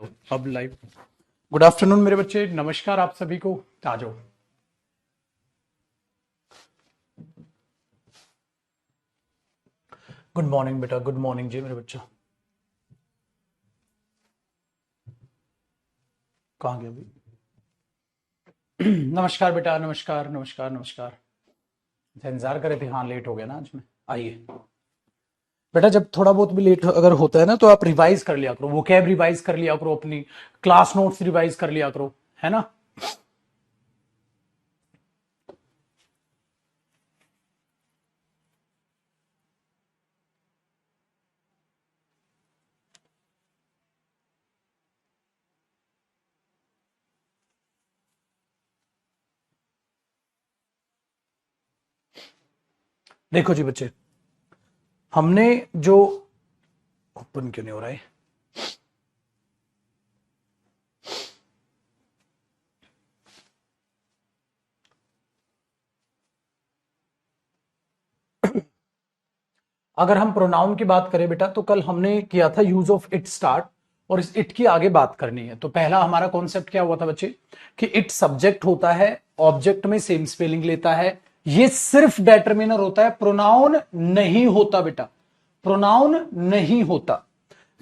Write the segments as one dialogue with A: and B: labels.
A: अब live. Good afternoon मेरे बच्चे, नमस्कार आप सभी को। आ जाओ। गुड मॉर्निंग बेटा, गुड मॉर्निंग जी मेरे बच्चों। कहाँ गए अभी? नमस्कार बेटा, नमस्कार नमस्कार नमस्कार। अच्छा, इंतजार करे थे। हाँ, लेट हो गया ना आज में। आइए बेटा, जब थोड़ा बहुत भी लेट अगर होता है ना तो आप रिवाइज कर लिया करो, वोकैब रिवाइज कर लिया करो, अपनी क्लास नोट्स रिवाइज कर लिया करो, है ना। देखो जी बच्चे, हमने जो ओपन क्यों नहीं हो रहा है? अगर हम प्रोनाउन की बात करें बेटा, तो कल हमने किया था यूज ऑफ इट स्टार्ट, और इस इट की आगे बात करनी है। तो पहला हमारा कॉन्सेप्ट क्या हुआ था बच्चे, कि इट सब्जेक्ट होता है, ऑब्जेक्ट में सेम स्पेलिंग लेता है, ये सिर्फ डेटर्मिनर होता है, प्रोनाउन नहीं होता बेटा, प्रोनाउन नहीं होता।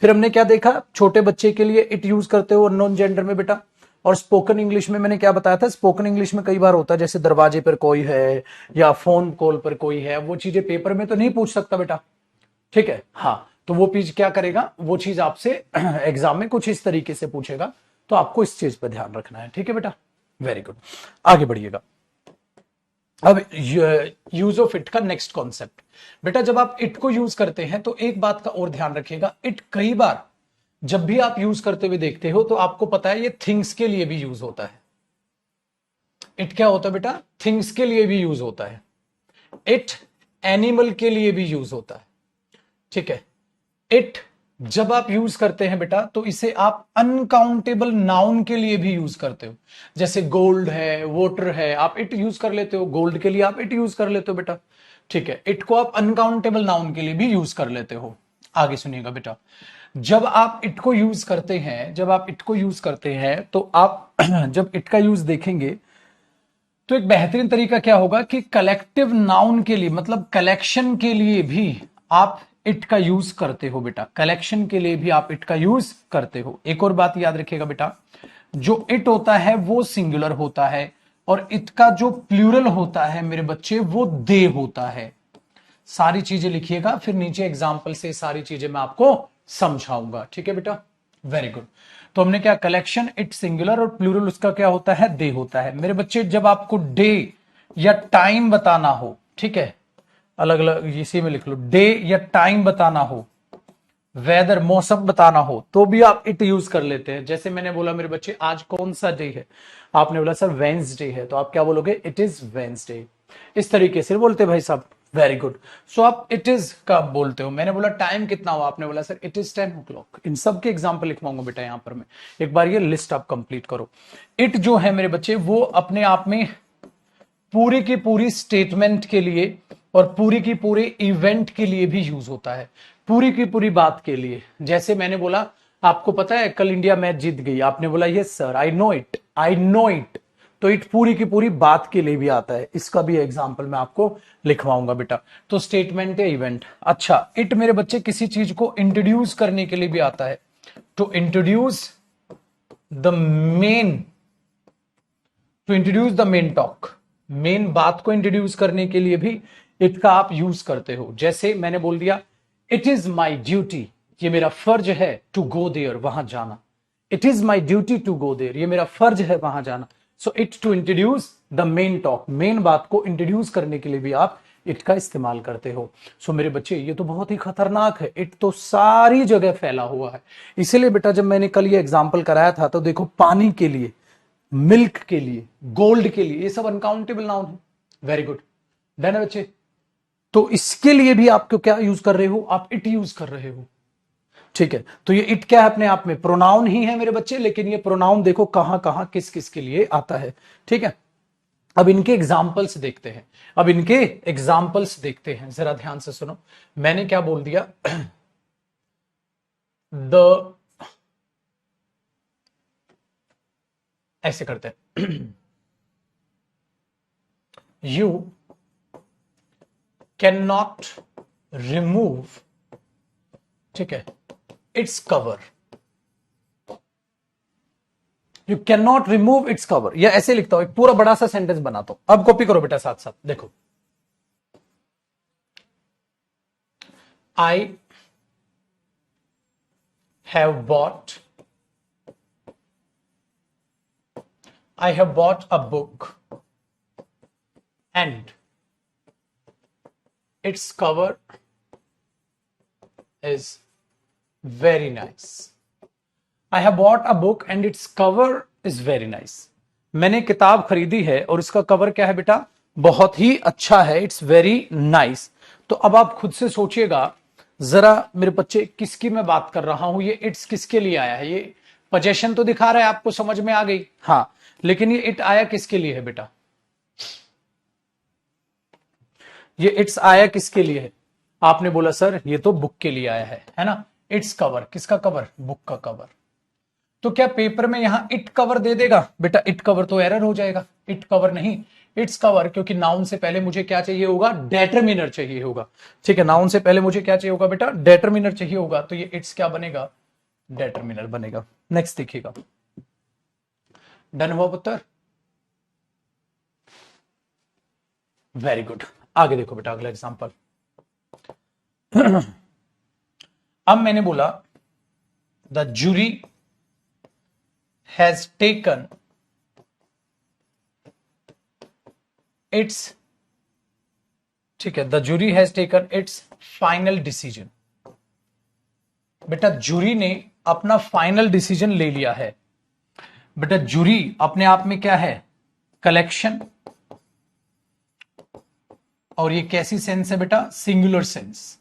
A: फिर हमने क्या देखा, छोटे बच्चे के लिए इट यूज करते हो अननोन जेंडर में बेटा। और स्पोकन इंग्लिश में मैंने क्या बताया था, स्पोकन इंग्लिश में कई बार होता है, जैसे दरवाजे पर कोई है या फोन कॉल पर कोई है, वो चीजें पेपर में तो नहीं पूछ सकता बेटा। ठीक है, हाँ। तो वो चीज क्या करेगा, वो चीज आपसे एग्जाम में कुछ इस तरीके से पूछेगा, तो आपको इस चीज पर ध्यान रखना है। ठीक है बेटा, वेरी गुड। आगे बढ़िएगा। अब यूज ऑफ इट का नेक्स्ट कॉन्सेप्ट बेटा, जब आप इट को यूज करते हैं तो एक बात का और ध्यान रखिएगा, इट कई बार जब भी आप यूज करते हुए देखते हो तो आपको पता है ये थिंग्स के लिए भी यूज होता है। इट क्या होता है बेटा, थिंग्स के लिए भी यूज होता है। इट एनिमल के लिए भी यूज होता है। ठीक है, इट जब आप यूज करते हैं बेटा, तो इसे आप अनकाउंटेबल नाउन के लिए भी यूज करते हो। जैसे गोल्ड है, वाटर है, आप इट यूज कर लेते हो, गोल्ड के लिए आप इट यूज कर लेते हो बेटा। ठीक है, इट को आप अनकाउंटेबल नाउन के लिए भी यूज कर लेते हो। आगे सुनिएगा बेटा, जब आप इट को यूज करते हैं, जब आप इट को यूज करते हैं तो आप जब इट का यूज देखेंगे तो एक बेहतरीन तरीका क्या होगा कि कलेक्टिव नाउन के लिए, मतलब कलेक्शन के लिए भी आप इट का यूज करते हो बेटा, कलेक्शन के लिए भी आप इट का यूज करते हो। एक और बात याद रखिएगा बेटा, जो इट होता है वो सिंगुलर होता है, और इट का जो प्लूरल होता है मेरे बच्चे, वो दे होता है। सारी चीजें लिखिएगा, फिर नीचे एग्जाम्पल से सारी चीजें मैं आपको समझाऊंगा। ठीक है बेटा, वेरी गुड। तो हमने क्या, कलेक्शन इट सिंगुलर और प्लूरल उसका क्या होता है, डे होता है। मेरे बच्चे, जब आपको डे या टाइम बताना हो, ठीक है, अलग अलग इसी में लिख लो, डे या टाइम बताना हो, वेदर मौसम बताना हो, तो भी आप इट यूज कर लेते हैं। जैसे मैंने बोला मेरे बच्चे, आज कौन सा डे है, आपने बोला सर वेंसडे है, तो आप क्या बोलोगे, इट इज वेंसडे। इस तरीके से बोलते भाई साहब, वेरी गुड। सो आप इट इज कब बोलते हो, मैंने बोला टाइम कितना हुआ, आपने बोला सर इट इज 10 o'clock। इन सब के एग्जाम्पल लिखवाऊंगा बेटा यहां पर मैं। एक बार ये लिस्ट आप कंप्लीट करो। इट जो है मेरे बच्चे, वो अपने आप में पूरी की पूरी स्टेटमेंट के लिए और पूरी की पूरे इवेंट के लिए भी यूज होता है, पूरी की पूरी बात के लिए। जैसे मैंने बोला, आपको पता है कल इंडिया मैच जीत गई, आपने बोला yes sir I know it, I know it. तो इट पूरी की पूरी बात के लिए भी आता है, इसका भी एग्जाम्पल मैं आपको लिखवाऊंगा बेटा। तो स्टेटमेंट या इवेंट। अच्छा, इट मेरे बच्चे किसी चीज को इंट्रोड्यूस करने के लिए भी आता है, to introduce the main, to introduce the main talk, main बात को इंट्रोड्यूस करने के लिए भी इट का आप यूज करते हो। जैसे मैंने बोल दिया, इट इज माई ड्यूटी, ये मेरा फर्ज है, टू गो देयर, वहां जाना। It is my duty to go there, ये मेरा फर्ज है वहां जाना। So it to introduce the main talk, main बात को इंट्रोड्यूस करने के लिए भी आप इट का इस्तेमाल करते हो। सो मेरे बच्चे, ये तो बहुत ही खतरनाक है, इट तो सारी जगह फैला हुआ है। इसीलिए बेटा, जब मैंने कल ये एग्जाम्पल कराया था, तो देखो पानी के लिए, मिल्क के लिए, गोल्ड के लिए, ये सब अनकाउंटेबल नाउन है। वेरी गुड, डन है बच्चे। तो इसके लिए भी आपको क्या यूज कर रहे हो, आप इट यूज कर रहे हो। ठीक है, तो ये इट क्या है, अपने आप में प्रोनाउन ही है मेरे बच्चे, लेकिन ये प्रोनाउन देखो कहां कहां किस किस के लिए आता है। ठीक है, अब इनके एग्जाम्पल्स देखते हैं, अब इनके एग्जाम्पल्स देखते हैं, जरा ध्यान से सुनो। मैंने क्या बोल दिया, द ऐसे करते हैं, यू कैन नॉट रिमूव, ठीक है, its cover, you can not remove its cover, या ऐसे लिखता हूं, एक पूरा बड़ा सा सेंटेंस बनाता हूं। अब कॉपी करो बेटा साथ साथ, देखो, I have bought, I have bought a book and its cover is very nice. I have bought a book and its cover is very nice. मैंने किताब खरीदी है और इसका कवर क्या है बेटा, बहुत ही अच्छा है, इट्स वेरी नाइस। तो अब आप खुद से सोचिएगा जरा मेरे बच्चे, किसकी मैं बात कर रहा हूं, ये इट्स किसके लिए आया है, ये पोजेशन तो दिखा रहा है आपको, समझ में आ गई, हाँ, लेकिन ये इट आया किसके लिए है बेटा, ये इट्स आया किसके लिए है, आपने बोला सर ये तो बुक के लिए आया है ना, इट्स कवर, किसका कवर, बुक का कवर। तो क्या पेपर में यहां इट कवर दे देगा बेटा, इट कवर तो एरर हो जाएगा, इट कवर नहीं, इट्स कवर, क्योंकि नाउन से पहले मुझे क्या चाहिए होगा, डेटरमिनर चाहिए होगा, ठीक है, नाउन से पहले मुझे क्या चाहिए होगा बेटा, डेटरमिनर चाहिए होगा, तो ये इट्स क्या बनेगा, डेटरमिनर बनेगा। नेक्स्ट देखिएगा, डन हुआ पुत्र, वेरी गुड। आगे देखो बेटा, अगला एग्जांपल, अब मैंने बोला the jury has taken its, ठीक है, the jury has taken its final decision. बेटा जूरी ने अपना फाइनल डिसीजन ले लिया है। बेटा जूरी अपने आप में क्या है, कलेक्शन, और ये कैसी सेंस है बेटा, सिंगुलर सेंस,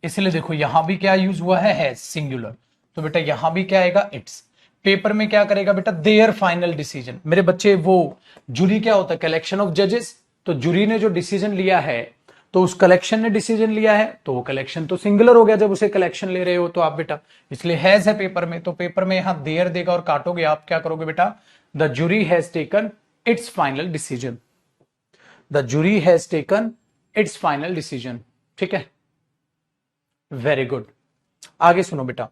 A: इसलिए देखो यहां भी क्या यूज हुआ है सिंगुलर, तो बेटा यहां भी क्या आएगा, इट्स। पेपर में क्या करेगा बेटा, देयर फाइनल डिसीजन। मेरे बच्चे वो जूरी क्या होता है, कलेक्शन ऑफ जजेस, तो जूरी ने जो डिसीजन लिया है, तो उस कलेक्शन ने डिसीजन लिया है, तो वो कलेक्शन तो सिंगुलर हो गया जब उसे कलेक्शन ले रहे हो तो आप बेटा, इसलिए हैज है पेपर में, तो पेपर में यहां देयर देगा और काटोगे, आप क्या करोगे बेटा, the jury has taken its final decision, the jury has taken its final decision, ठीक है, वेरी गुड। आगे सुनो बेटा,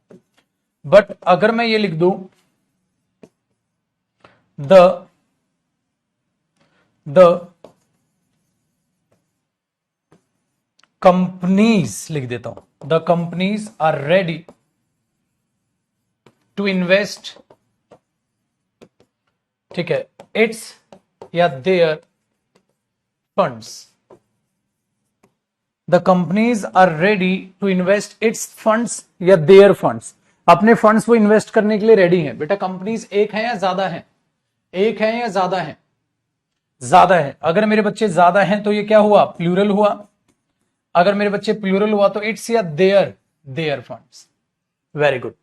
A: बट अगर मैं ये लिख दूं द कंपनीज, लिख देता हूं, the companies are ready to invest, ठीक है, इट्स या their funds, the companies are ready to invest its funds या देयर फंड्स, अपने फंड्स वो इन्वेस्ट करने के लिए रेडी हैं। बेटा कंपनीज एक है या ज्यादा है, एक है या ज्यादा है, ज्यादा है। अगर मेरे बच्चे ज्यादा हैं तो ये क्या हुआ, प्लूरल हुआ। अगर मेरे बच्चे प्लूरल हुआ तो इट्स या their, their funds, very good.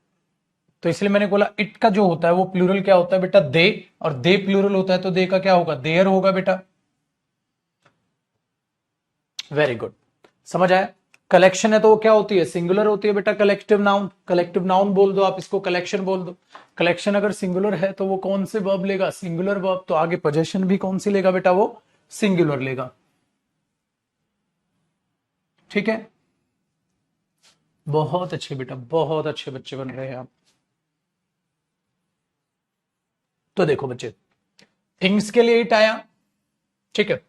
A: तो इसलिए मैंने बोला इट का जो होता है वो प्लूरल क्या होता है बेटा, दे, और दे प्लूरल होता है तो दे का क्या होगा, देयर होगा बेटा, वेरी गुड, समझ आया। कलेक्शन है तो वो क्या होती है, सिंगुलर होती है बेटा, कलेक्टिव नाउन, कलेक्टिव नाउन बोल दो आप इसको, कलेक्शन बोल दो। कलेक्शन अगर सिंगुलर है तो वो कौन से वर्ब लेगा, सिंगुलर वर्ब, तो आगे पोजेशन भी कौन सी लेगा बेटा, वो सिंगुलर लेगा, ठीक है, बहुत अच्छे बेटा, बहुत अच्छे बच्चे बन रहे हैं आप। तो देखो बच्चे, थिंग्स के लिए इट आया, ठीक है,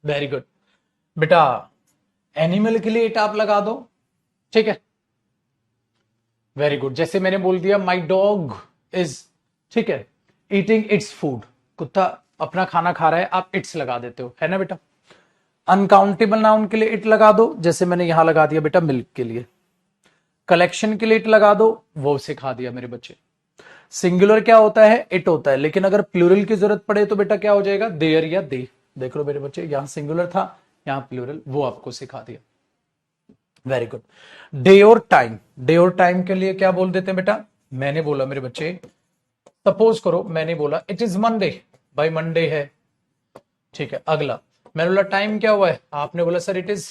A: वेरी गुड बेटा। एनिमल के लिए इट आप लगा दो, ठीक है, वेरी गुड। जैसे मैंने बोल दिया माई डॉग इज, ठीक है, ईटिंग इट्स फूड, कुत्ता अपना खाना खा रहा है, आप इट्स लगा देते हो, है ना बेटा। अनकाउंटेबल नाउन के लिए इट लगा दो, जैसे मैंने यहां लगा दिया बेटा मिल्क के लिए। कलेक्शन के लिए इट लगा दो, वो सिखा दिया मेरे बच्चे। सिंगुलर क्या होता है, इट होता है, लेकिन अगर प्लूरल की जरूरत पड़े तो बेटा क्या हो जाएगा, देयर या दे। देख लो मेरे बच्चे, यहां सिंगुलर था, यहां प्लूरल, वो आपको सिखा दिया, वेरी गुड। डे और टाइम, डे और टाइम के लिए क्या बोल देते हैं बेटा, मैंने बोला मेरे बच्चे, सपोज करो मैंने बोला इट इज मंडे, भाई मंडे है, ठीक है। अगला मैंने बोला टाइम क्या हुआ है, आपने बोला सर इट इज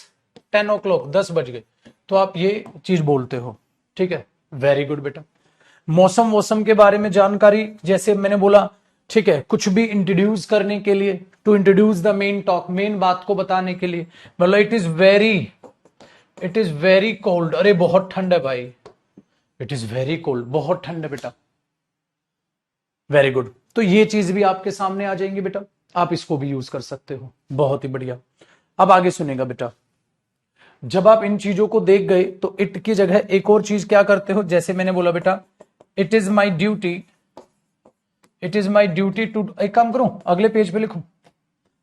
A: 10 o'clock, 10 बज गए, तो आप ये चीज बोलते हो, ठीक है, वेरी गुड बेटा। मौसम, मौसम के बारे में जानकारी, जैसे मैंने बोला, ठीक है, कुछ भी इंट्रोड्यूस करने के लिए, to introduce the main talk, main बात को बताने के लिए। मतलब इट इज वेरी कोल्ड, अरे बहुत ठंड है भाई, इट इज वेरी कोल्ड, बहुत ठंड है बेटा। वेरी गुड, तो ये चीज भी आपके सामने आ जाएंगी बेटा, आप इसको भी यूज कर सकते हो, बहुत ही बढ़िया। अब आगे सुनेगा बेटा, जब आप इन चीजों को देख गए तो इट की जगह एक और चीज क्या करते हो, जैसे मैंने बोला बेटा, it is my duty, it is my duty to, एक काम करूं अगले पेज पे लिखूं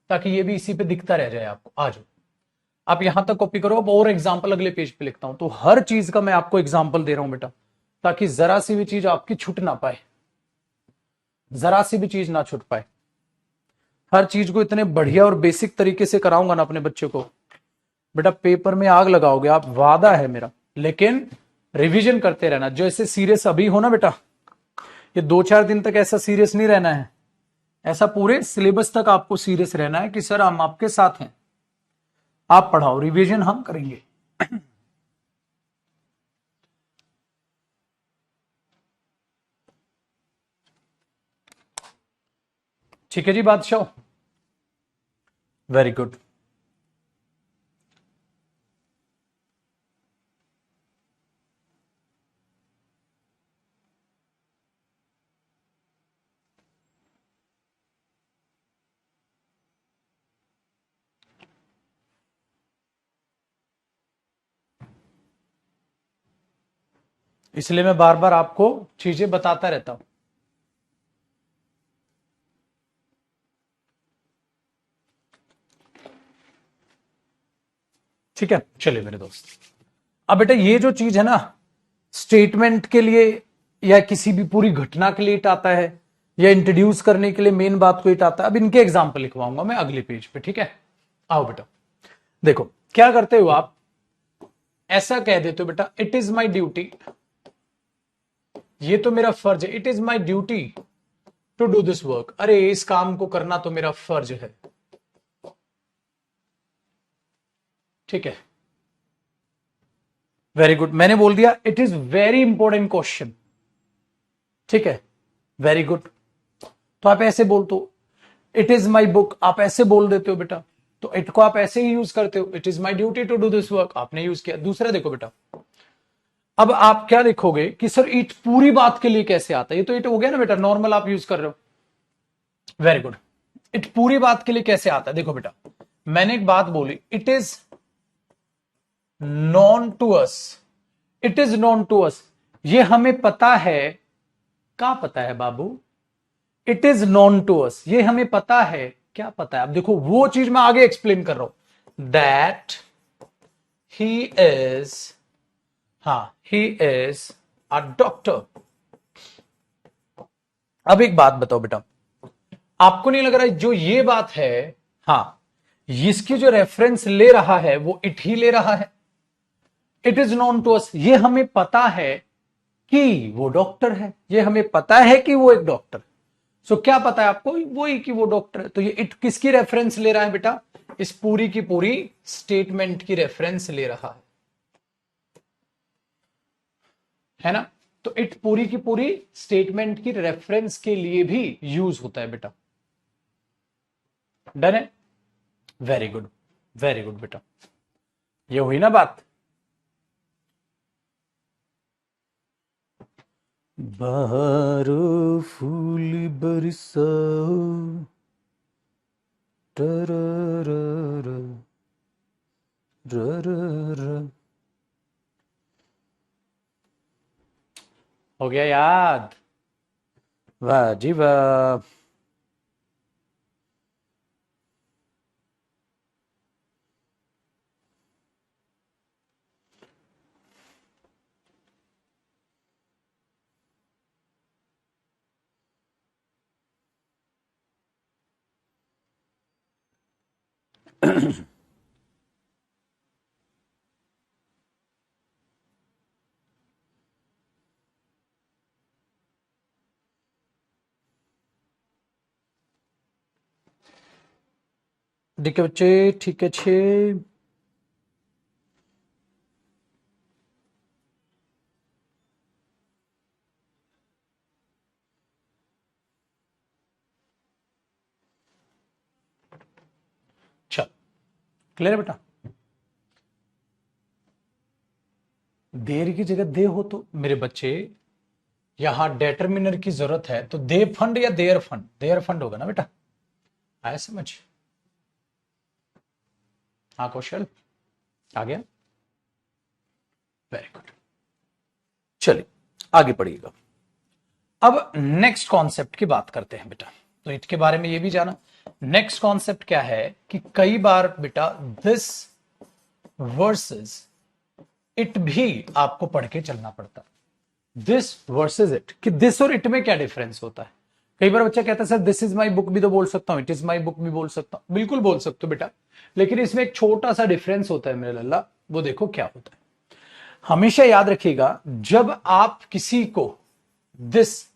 A: ताकि ये भी इसी पे दिखता रह जाए आपको। आ जाओ, आप यहां तक कॉपी करो, अब और एग्जाम्पल अगले पेज पे लिखता हूं। तो हर चीज का मैं आपको एग्जाम्पल दे रहा हूं बेटा, ताकि जरा सी भी चीज आपकी छूट ना पाए, जरा सी भी चीज ना छूट पाए। हर चीज को इतने बढ़िया और बेसिक तरीके से कराऊंगा ना अपने बच्चे को, बेटा पेपर में आग लगाओगे आप, वादा है मेरा। लेकिन रिवीजन करते रहना, जो ऐसे सीरियस अभी हो ना बेटा, ये 2-4 दिन तक ऐसा सीरियस नहीं रहना है, ऐसा पूरे सिलेबस तक आपको सीरियस रहना है कि सर हम आपके साथ हैं, आप पढ़ाओ, रिवीजन हम करेंगे। ठीक है जी बादशाह, वेरी गुड। इसलिए मैं बार बार आपको चीजें बताता रहता हूं। ठीक है, चलिए मेरे दोस्त, अब बेटा ये जो चीज है ना, स्टेटमेंट के लिए या किसी भी पूरी घटना के लिए इट आता है, या इंट्रोड्यूस करने के लिए मेन बात को इट आता है। अब इनके एग्जाम्पल लिखवाऊंगा मैं अगले पेज पे, ठीक है। आओ बेटा, देखो क्या करते हो आप, ऐसा कह देते हो बेटा, इट इज माई ड्यूटी, ये तो मेरा फर्ज है, it is my duty to do this work, अरे इस काम को करना तो मेरा फर्ज है। ठीक है, वेरी गुड, मैंने बोल दिया it is very important question. ठीक है, वेरी गुड, तो आप ऐसे बोल दो, इट इज माई बुक, आप ऐसे बोल देते हो बेटा, तो इट को आप ऐसे ही यूज करते हो, it is my duty to do this work, आपने यूज किया। दूसरा देखो बेटा, अब आप क्या लिखोगे कि सर इट पूरी बात के लिए कैसे आता है, ये तो इट हो गया ना बेटा, नॉर्मल आप यूज कर रहे हो। वेरी गुड, इट पूरी बात के लिए कैसे आता है, देखो बेटा, मैंने एक बात बोली, it is known to us, it is known to us, ये हमें पता है। क्या पता है बाबू, it is known to us, ये हमें पता है। क्या पता है, अब देखो वो चीज मैं आगे एक्सप्लेन कर रहा हूं, दैट ही इज, हाँ ही इज अ डॉक्टर। अब एक बात बताओ बेटा, आपको नहीं लग रहा है जो ये बात है, हाँ इसकी जो रेफरेंस ले रहा है वो इट ही ले रहा है। It is known to us, ये हमें पता है कि वो डॉक्टर है, ये हमें पता है कि वो एक डॉक्टर। सो क्या पता है आपको, वही कि वो डॉक्टर है। तो ये इट किसकी रेफरेंस ले रहा है बेटा, इस पूरी की पूरी स्टेटमेंट की रेफरेंस ले रहा है ना। तो इट पूरी की पूरी स्टेटमेंट की रेफरेंस के लिए भी यूज होता है बेटा। डन है, वेरी गुड, वेरी गुड बेटा, ये हुई ना बात। बाहर फूल बरसाओ, टररर, ररर। हो गया याद, वाह जी वाह। ठीक है बच्चे, ठीक है छे, क्लियर है बेटा? देर की जगह दे हो तो मेरे बच्चे यहां डेटरमिनर की जरूरत है, तो दे फंड या देयर फंड? देयर फंड होगा ना बेटा, आया समझ? हाँ कौशल आ गया, वेरी गुड। चलिए आगे पढ़िएगा। अब नेक्स्ट कॉन्सेप्ट की बात करते हैं बेटा। तो इट के बारे में ये भी जाना। नेक्स्ट कॉन्सेप्ट क्या है कि कई बार बेटा दिस वर्सेस इट भी आपको पढ़ के चलना पड़ता है। दिस वर्सेस इट, कि दिस और इट में क्या डिफरेंस होता है। कई बार बच्चा कहता है sir this is my book भी तो बोल सकता हूं, इट इज माई बुक भी बोल सकता हूं। बिल्कुल बोल सकते हो बेटा, लेकिन इसमें एक छोटा सा डिफरेंस होता है मेरे लल्ला, वो देखो क्या होता है। हमेशा याद रखिएगा, जब आप किसी को दिस,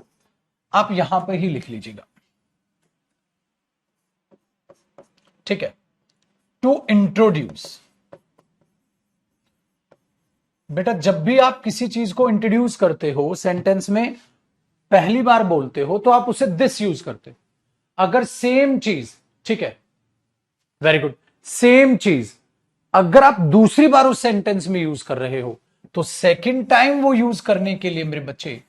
A: आप यहां पर ही लिख लीजिएगा, ठीक है। टू इंट्रोड्यूस, बेटा जब भी आप किसी चीज को इंट्रोड्यूस करते हो सेंटेंस में, पहली बार बोलते हो तो आप उसे दिस यूज करते हो। अगर सेम चीज, ठीक है, वेरी गुड, सेम चीज अगर आप दूसरी बार उस सेंटेंस में यूज कर रहे हो, तो सेकंड टाइम वो यूज करने के लिए मेरे बच्चे,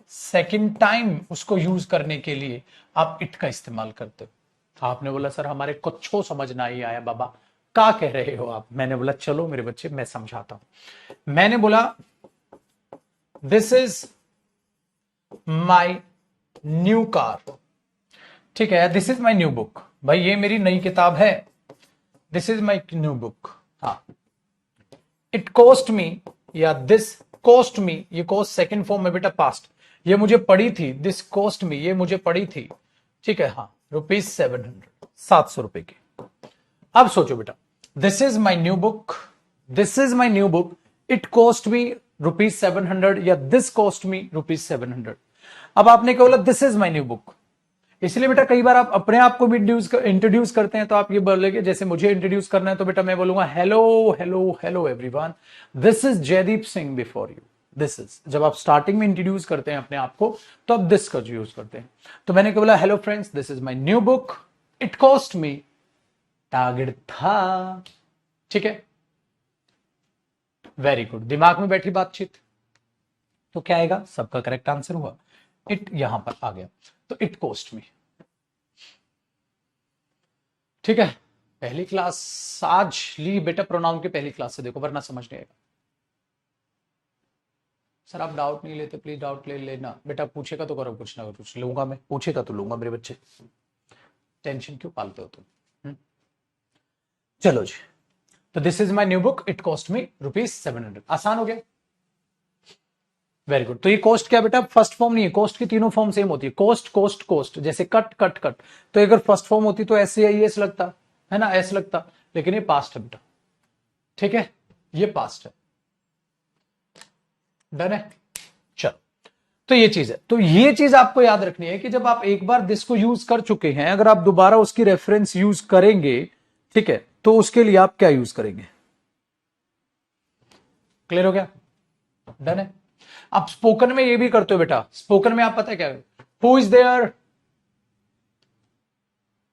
A: सेकंड टाइम उसको यूज करने के लिए आप इट का इस्तेमाल करते हो। आपने बोला सर हमारे कुछ समझ ना ही आया बाबा, क्या कह रहे हो आप? मैंने बोला चलो मेरे बच्चे मैं समझाता हूं। मैंने बोला this is my new car, ठीक है, this is my new book, भाई ये मेरी नई किताब है, this is my new book. हाँ, इट कॉस्ट मी या दिस कॉस्ट मी, ये कॉस्ट सेकंड फॉर्म में बेटा पास्ट, ये मुझे पड़ी थी, दिस कॉस्ट मी ये मुझे पड़ी थी, ठीक है, हाँ, ₹700, 700 रुपए की। अब सोचो बेटा, this is my new book, this is my new book, it cost me ₹700 या दिस कॉस्ट मी ₹700। अब आपने क्या बोला? This is my new book. इसलिए बेटा कई बार आप अपने आप को भी इंट्रोड्यूस करते हैं, तो आप ये बोलेंगे, जैसे मुझे इंट्रोड्यूस करना है तो बेटा मैं बोलूंगा hello hello hello everyone, this is Jaideep Singh before you. This is, जब आप स्टार्टिंग में इंट्रोड्यूस करते हैं अपने आप को, तो आप दिस का यूज करते हैं। तो मैंने क्या बोला? Hello friends, this is my new book, it cost me target था, ठीक है, वेरी गुड, दिमाग में बैठी बातचीत। तो क्या आएगा? सबका करेक्ट आंसर हुआ, इट यहां पर आ गया, तो इट कॉस्ट मी, ठीक है। पहली क्लास आज ली बेटा प्रोनाउन की पहली क्लास से, देखो वरना समझ नहीं आएगा। सर आप डाउट नहीं लेते, प्लीज डाउट ले लेना बेटा, पूछेगा तो करो, कुछ ना कुछ लूंगा मैं, पूछेगा तो लूंगा मेरे बच्चे, टेंशन क्यों पालते हो तुम? चलो जी, तो this is my new book, it cost me ₹700, आसान हो गया, वेरी गुड। तो ये कॉस्ट क्या बेटा? फर्स्ट फॉर्म नहीं है, कॉस्ट की तीनों फॉर्म सेम होती है, कॉस्ट कॉस्ट कॉस्ट, जैसे कट कट कट, तो अगर फर्स्ट फॉर्म होती तो एस या एस लगता है ना, एस लगता, लेकिन ये पास्ट है बेटा, ठीक है, ये पास्ट है, डन है। चलो, तो ये चीज है, तो ये चीज आपको याद रखनी है कि जब आप एक बार दिस को यूज कर चुके हैं, अगर आप दोबारा उसकी रेफरेंस यूज करेंगे, ठीक है, तो उसके लिए आप क्या यूज करेंगे? क्लियर हो गया? डन है। आप स्पोकन में ये भी करते हो बेटा, स्पोकन में आप पता है क्या, who is there,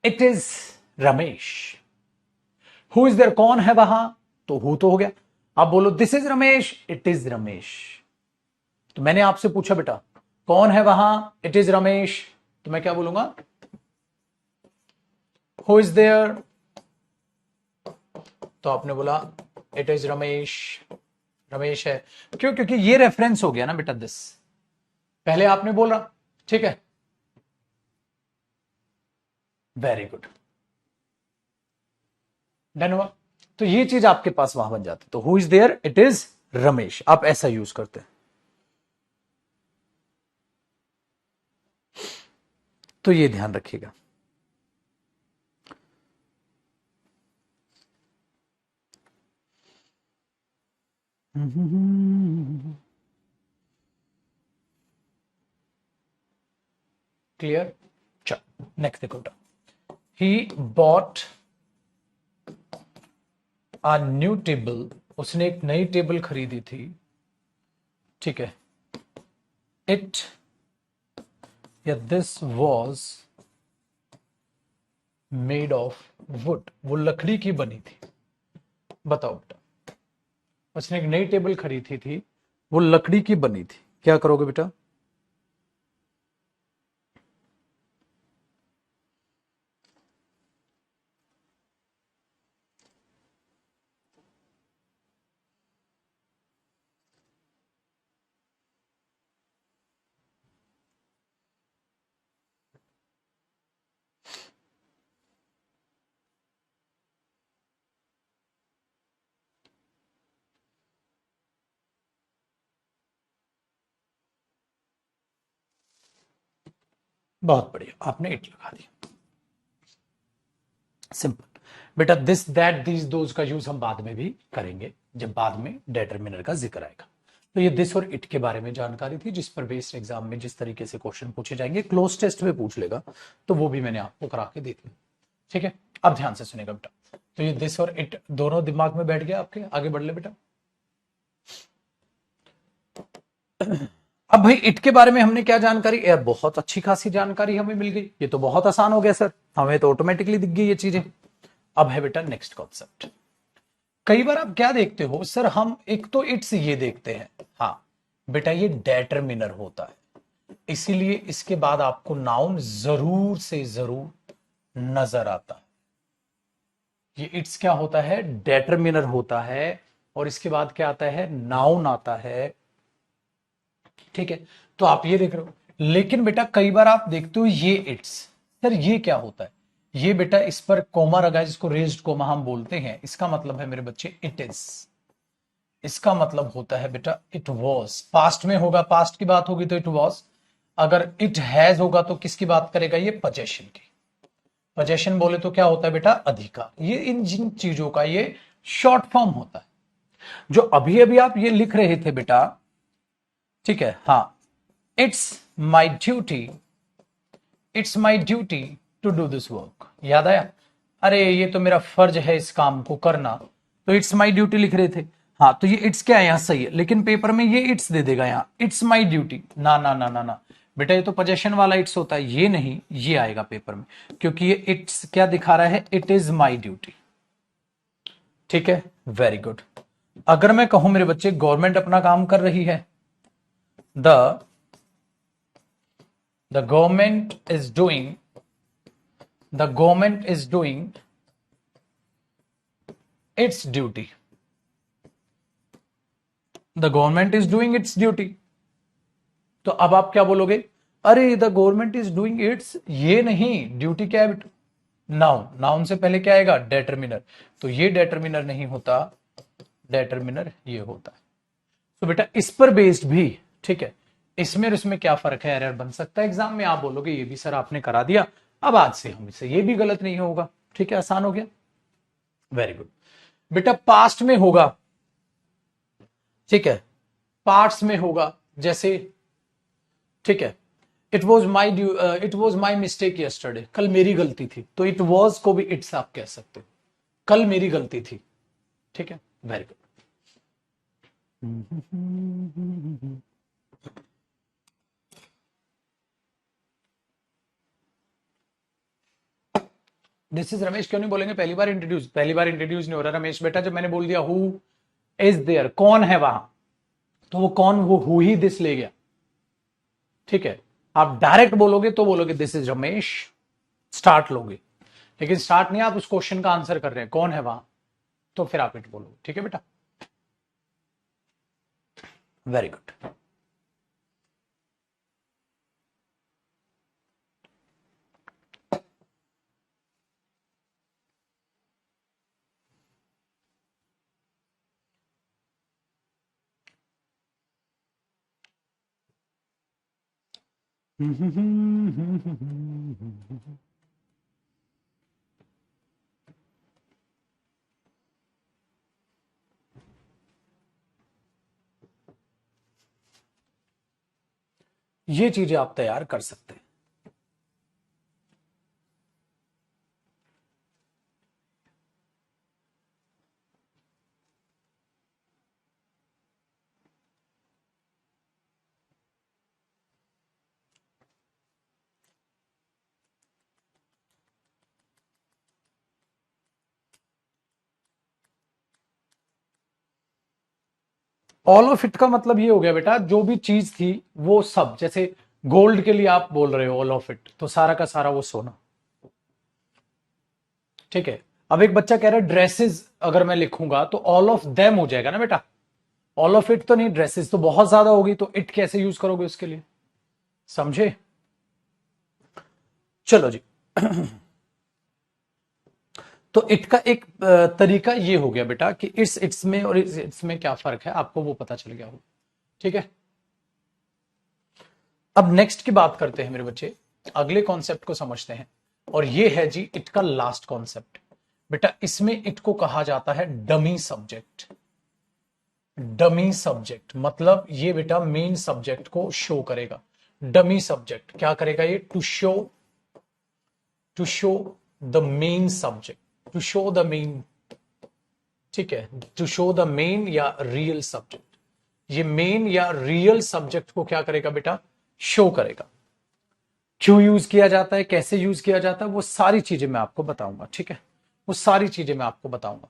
A: it is Ramesh, who is there, कौन है वहां, तो हु तो हो गया। आप बोलो this is Ramesh, it is Ramesh. तो मैंने आपसे पूछा बेटा कौन है वहां, इट इज रमेश, तो मैं क्या बोलूंगा? हु इज देयर, तो आपने बोला इट इज रमेश, रमेश है, क्यों? क्योंकि ये रेफरेंस हो गया ना बेटा दिस, पहले आपने बोला, ठीक है, वेरी गुड, डन हुआ। तो ये चीज आपके पास वहां बन जाती, तो who is there, it is Ramesh, आप ऐसा यूज करते हैं। तो ये ध्यान रखिएगा। क्लियर? चल नेक्स्ट देखो बेटा, he bought a new table, उसने एक नई टेबल खरीदी थी, ठीक है, इट या this was made of would, वो लकड़ी की बनी थी, बताओ बेटा, उसने एक नई टेबल खरीदी थी, वो लकड़ी की बनी थी, क्या करोगे बेटा? बहुत बढ़िया, आपने इट लगा दिया, सिंपल। बेटा दिस दैट दीज दोज का यूज हम बाद में भी करेंगे, जब बाद में डिटरमिनर का जिक्र आएगा। तो ये दिस और इट के बारे में जानकारी थी, जिस पर बेस्ड एग्जाम में जिस तरीके से क्वेश्चन पूछे जाएंगे, क्लोज टेस्ट में पूछ लेगा, तो वो भी मैंने आपको करा के दे दिया। ठीक है, अब ध्यान से सुनेगा बेटा। तो ये दिस और इट दोनों दिमाग में बैठ गया आपके, आगे बढ़ ले बेटा। अब भाई इट के बारे में हमने क्या जानकारी, यार बहुत अच्छी खासी जानकारी हमें मिल गई, ये तो बहुत आसान हो गया सर, हमें तो ऑटोमेटिकली दिख गई ये चीजें। अब है बेटा नेक्स्ट कॉन्सेप्ट। कई बार आप क्या देखते हो सर, हम एक तो इट्स ये देखते हैं, हाँ बेटा ये डेटरमिनर होता है, इसीलिए इसके बाद आपको नाउन जरूर से जरूर नजर आता है। ये इट्स क्या होता है, डेटरमिनर होता है, और इसके बाद क्या आता है, नाउन आता है। ठीक है, तो आप ये देख रहे हो, लेकिन बेटा कई बार आप देखते हो ये इट्स, सर ये क्या होता है, ये बेटा इस पर कोमा लगा है, जिसको रेज्ड कोमा हम बोलते हैं, इसका मतलब है मेरे बच्चे इट इज, इसका मतलब होता है बेटा इट वॉज, पास्ट में होगा, पास्ट की बात होगी तो इट वॉज, अगर इट हैज होगा तो किसकी बात करेगा, ये पोजेशन की, पोजेशन बोले तो क्या होता है बेटा, अधिकार, ये इन जिन चीजों का ये शॉर्ट फॉर्म होता है। जो अभी अभी आप ये लिख रहे थे बेटा, ठीक है, हाँ, it's my duty, it's my duty to do this work, याद आया, अरे ये तो मेरा फर्ज है इस काम को करना, तो इट्स माई ड्यूटी लिख रहे थे, हाँ, तो ये इट्स क्या है यहां, सही है, लेकिन पेपर में ये इट्स दे देगा यहां, इट्स माई ड्यूटी, ना ना ना ना ना बेटा, ये तो पोजेशन वाला इट्स होता है, ये नहीं, ये आएगा पेपर में, क्योंकि ये इट्स क्या दिखा रहा है, इट इज माई ड्यूटी। ठीक है, वेरी गुड। अगर मैं कहूं मेरे बच्चे गवर्नमेंट अपना काम कर रही है, the the government is doing, the government is doing it's duty, the government is doing it's duty, तो अब आप क्या बोलोगे, अरे the government is doing it's, ये नहीं, ड्यूटी क्या है बेटा, नाउन, नाउन से पहले क्या आएगा, डेटरमिनर, तो ये डेटरमिनर नहीं होता, डेटरमिनर ये होता है। तो बेटा इस पर बेस्ड भी, ठीक है, इसमें और इसमें क्या फर्क है, एरर बन सकता है एग्जाम में, आप बोलोगे ये भी सर आपने करा दिया, अब आज से हमसे ये भी गलत नहीं होगा, ठीक है, आसान हो गया, वेरी गुड। बेटा पास्ट में होगा, ठीक है, पार्ट्स में होगा, जैसे, ठीक है, it was my mistake yesterday, कल मेरी गलती थी, तो इट वॉज को भी इट्स आप कह सकते हो, कल मेरी गलती थी, ठीक है, very good. This is Ramesh क्यों नहीं बोलेंगे, पहली बार इंट्रोड्यूस, पहली बार इंट्रोड्यूस नहीं हो रहा रमेश बेटा, जब मैंने बोल दिया हु इज देयर, कौन है वहां, तो वो कौन, वो हु ही दिस ले गया, ठीक है, आप डायरेक्ट बोलोगे तो बोलोगे दिस इज रमेश, स्टार्ट लोगे, लेकिन स्टार्ट नहीं, आप उस क्वेश्चन का आंसर कर रहे हैं कौन है वहां, तो फिर आप इट बोलोगे, ठीक है बेटा, वेरी गुड। ये चीजें आप तैयार कर सकते हैं। ऑल ऑफ इट का मतलब ये हो गया बेटा, जो भी चीज थी वो सब, जैसे गोल्ड के लिए आप बोल रहे हो ऑल ऑफ इट, तो सारा का सारा वो सोना। ठीक है। अब एक बच्चा कह रहा है ड्रेसेस अगर मैं लिखूंगा तो ऑल ऑफ देम हो जाएगा ना बेटा, ऑल ऑफ इट तो नहीं, ड्रेसेस तो बहुत ज्यादा होगी, तो इट कैसे यूज करोगे उसके लिए, समझे? चलो जी। तो इट का एक तरीका ये हो गया बेटा कि इट्स में और इट्स में क्या फर्क है, आपको वो पता चल गया हो। ठीक है। अब नेक्स्ट की बात करते हैं मेरे बच्चे, अगले कॉन्सेप्ट को समझते हैं, और ये है जी इट का लास्ट कॉन्सेप्ट। बेटा इसमें इट को कहा जाता है डमी सब्जेक्ट। डमी सब्जेक्ट मतलब ये बेटा मेन सब्जेक्ट को शो करेगा। डमी सब्जेक्ट क्या करेगा ये, to show the main subject, to show the main, ठीक है, टू शो द मेन या रियल सब्जेक्ट। ये मेन या रियल सब्जेक्ट को क्या करेगा बेटा, शो करेगा। क्यों यूज किया जाता है, कैसे यूज किया जाता है, वो सारी चीजें मैं आपको बताऊंगा। ठीक है, वो सारी चीजें मैं आपको बताऊंगा।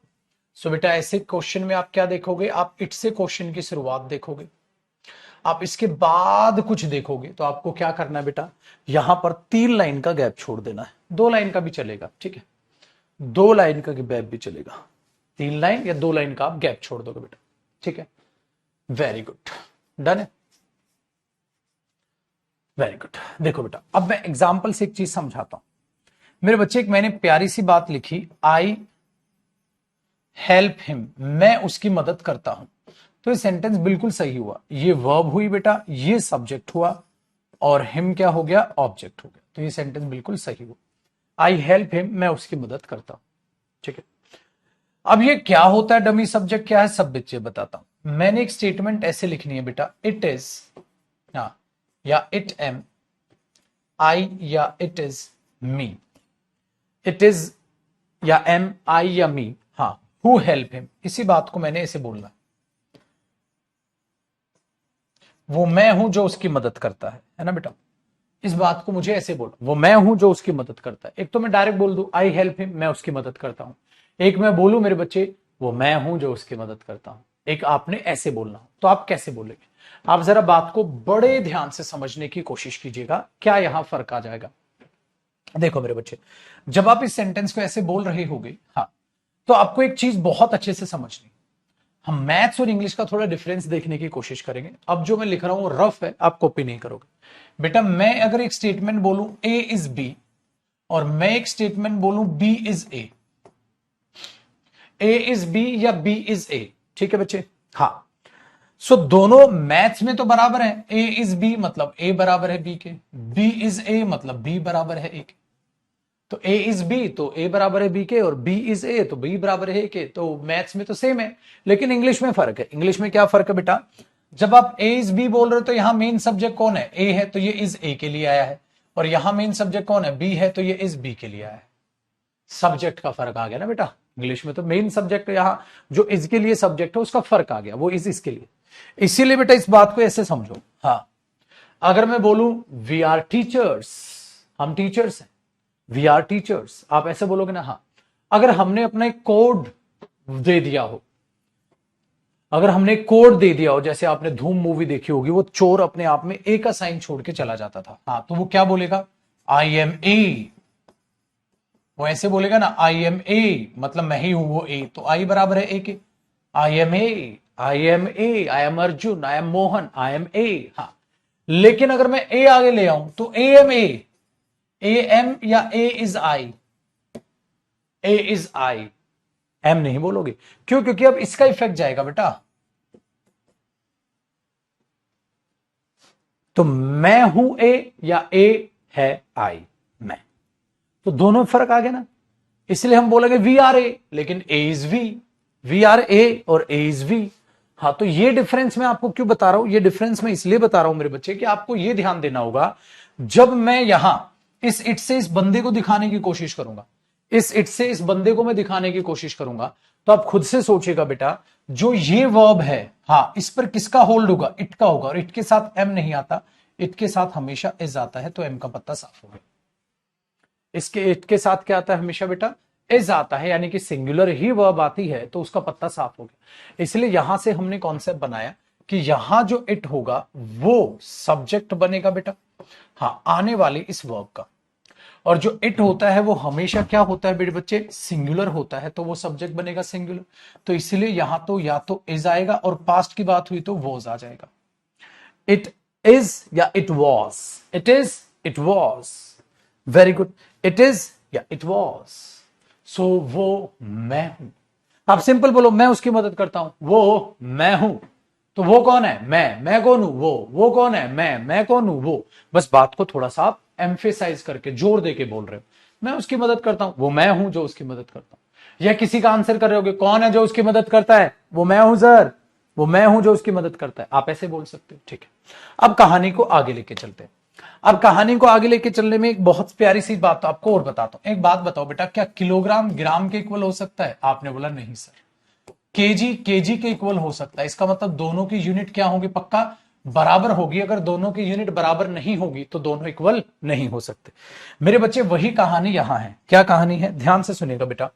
A: सो बेटा ऐसे क्वेश्चन में आप क्या देखोगे, आप इट से क्वेश्चन की शुरुआत देखोगे, आप इसके बाद कुछ देखोगे, तो आपको क्या करना है बेटा, यहां पर 3 लाइन का गैप छोड़ देना है, 2 लाइन का भी चलेगा। ठीक है, 2 लाइन का गैप भी चलेगा, 3 लाइन या 2 लाइन का आप गैप छोड़ दोगे बेटा। ठीक है, वेरी गुड, डन है, वेरी गुड। देखो बेटा अब मैं एग्जाम्पल से एक चीज समझाता हूं मेरे बच्चे। एक मैंने प्यारी सी बात लिखी, आई हेल्प हिम, मैं उसकी मदद करता हूं, तो ये सेंटेंस बिल्कुल सही हुआ। ये वर्ब हुई बेटा, ये सब्जेक्ट हुआ, और हिम क्या हो गया, ऑब्जेक्ट हो गया, तो ये सेंटेंस बिल्कुल सही हुआ। आई हेल्प हिम, मैं उसकी मदद करता हूं। ठीक है, अब ये क्या होता है डमी सब्जेक्ट क्या है, सब बच्चे बताता हूं। मैंने एक स्टेटमेंट ऐसे लिखनी है बेटा, इट इज, हाँ, या इट एम, आई या it is me, it is या एम, आई या मी, हाँ, हु हेल्प हिम, इसी बात को मैंने ऐसे बोलना, वो मैं हूं जो उसकी मदद करता है ना बेटा। इस बात को मुझे ऐसे बोल, वो मैं हूं जो उसकी मदद करता है। एक तो मैं डायरेक्ट बोल दूं आई हेल्प हिम, मैं उसकी मदद करता हूं। एक मैं बोलूं मेरे बच्चे, वो मैं हूं जो उसकी मदद करता हूं। एक आपने ऐसे बोलना हो, तो आप कैसे बोलेंगे, आप जरा बात को बड़े ध्यान से समझने की कोशिश कीजिएगा, क्या यहां फर्क आ जाएगा। देखो मेरे बच्चे, जब आप इस सेंटेंस को ऐसे बोल रहे होगे, हाँ, तो आपको एक चीज बहुत अच्छे से समझनी, हम मैथ्स और इंग्लिश का थोड़ा डिफरेंस देखने की कोशिश करेंगे। अब जो मैं लिख रहा हूं रफ है, आप कॉपी नहीं करोगे बेटा। मैं अगर एक स्टेटमेंट बोलूं ए इज बी, और मैं एक स्टेटमेंट बोलूं B is A is B या बी इज ए, ठीक है बच्चे, हाँ। सो दोनों मैथ्स में तो बराबर है, ए इज बी मतलब ए बराबर है बी के, बी इज ए मतलब बी बराबर है ए के। तो ए इज बी तो ए बराबर है बी के, और बी इज ए तो बी बराबर है ए के। तो मैथ्स में तो सेम है, लेकिन इंग्लिश में फर्क है। इंग्लिश में क्या फर्क है बेटा, जब आप ए इज बी बोल रहे हो तो यहां मेन सब्जेक्ट कौन है, ए है, तो ये इज ए के लिए आया है, और यहां मेन सब्जेक्ट कौन है, बी है, तो ये इज बी के लिए आया है। सब्जेक्ट का फर्क आ गया ना बेटा। इंग्लिश में तो मेन सब्जेक्ट यहां जो इज के लिए सब्जेक्ट है उसका फर्क आ गया, वो इज इसके लिए। इसीलिए बेटा इस बात को ऐसे समझो, हाँ। अगर मैं बोलूं वी आर टीचर्स, हम टीचर्स हैं, वी आर टीचर्स, आप ऐसे बोलोगे ना, हाँ। अगर हमने अपना एक कोड दे दिया हो, अगर हमने कोड दे दिया हो, जैसे आपने धूम मूवी देखी होगी, वो चोर अपने आप में ए का साइन छोड़ के चला जाता था, हाँ, तो वो क्या बोलेगा, आई एम ए, वो ऐसे बोलेगा ना, आई एम ए मतलब मैं ही हूं वो ए, तो आई बराबर है ए के, I am A, I am A, I am Arjun, I am Mohan, I am A, हाँ। लेकिन अगर मैं ए आगे ले आऊं तो ए एम ए एम या a is I, a is I, am नहीं बोलोगे, क्यों, क्योंकि अब इसका इफेक्ट जाएगा बेटा। तो मैं हूं ए या ए है आई, मैं, तो दोनों फर्क आ गया ना। इसलिए हम बोलेंगे वी आर ए, लेकिन ए इज वी आर ए और ए इज वी। हाँ, तो ये डिफरेंस मैं आपको क्यों बता रहा हूं, ये डिफरेंस मैं इसलिए बता रहा हूं मेरे बच्चे कि आपको ये ध्यान देना होगा, जब मैं यहां इस इट से इस बंदे को दिखाने की कोशिश करूंगा, इस इट से इस बंदे को मैं दिखाने की कोशिश करूंगा, तो आप खुद से सोचेगा बेटा, जो ये वर्ब है, हाँ, इस पर किसका होल्ड होगा, इट का होगा, और इट के साथ एम नहीं आता, इट के साथ हमेशा इज आता है, तो एम का पत्ता साफ हो गया। इसके इट के साथ क्या आता है हमेशा बेटा, इज आता है, यानी कि सिंगुलर ही वर्ब आती है तो उसका पत्ता साफ हो गया। इसलिए यहां से हमने कॉन्सेप्ट बनाया कि यहां जो इट होगा वो सब्जेक्ट बनेगा बेटा, हाँ, आने वाले इस वर्ब का। और जो इट होता है वो हमेशा क्या होता है बेटे बच्चे, सिंगुलर होता है, तो वो सब्जेक्ट बनेगा सिंगुलर। तो इसलिए यहां तो या तो इज आएगा, और पास्ट की बात हुई तो वॉज आ जाएगा। इट इज या it was, it is, it was, very good, it is या इट वॉज। सो वो मैं हूं। आप सिंपल बोलो, मैं उसकी मदद करता हूं, वो मैं हूं। तो वो कौन है, मैं कौन हूं, वो कौन है, मैं कौन हूं, वो। बस बात को थोड़ा सा आप एम्फेसाइज करके जोर दे के बोल रहे हो, मैं उसकी मदद करता हूं, वो मैं हूं जो उसकी मदद करता हूं। या किसी का आंसर कर रहे होगे, कौन है जो उसकी मदद करता है, वो मैं हूं सर, वो मैं हूं जो उसकी मदद करता है, आप ऐसे बोल सकते हो, ठीक है। अब कहानी को आगे लेके चलते हैं। अब कहानी को आगे लेके चलने में एक बहुत प्यारी सी बात तो आपको और बताता हूं। एक बात बताओ बेटा, क्या किलोग्राम ग्राम के इक्वल हो सकता है? आपने बोला नहीं सर। केजी केजी के इक्वल हो सकता है। इसका मतलब दोनों की यूनिट क्या होगी, पक्का बराबर होगी। अगर दोनों की यूनिट बराबर नहीं होगी तो दोनों इक्वल नहीं हो सकते। मेरे बच्चे वही कहानी यहां है। क्या कहानी है, ध्यान से सुनिएगा बेटा।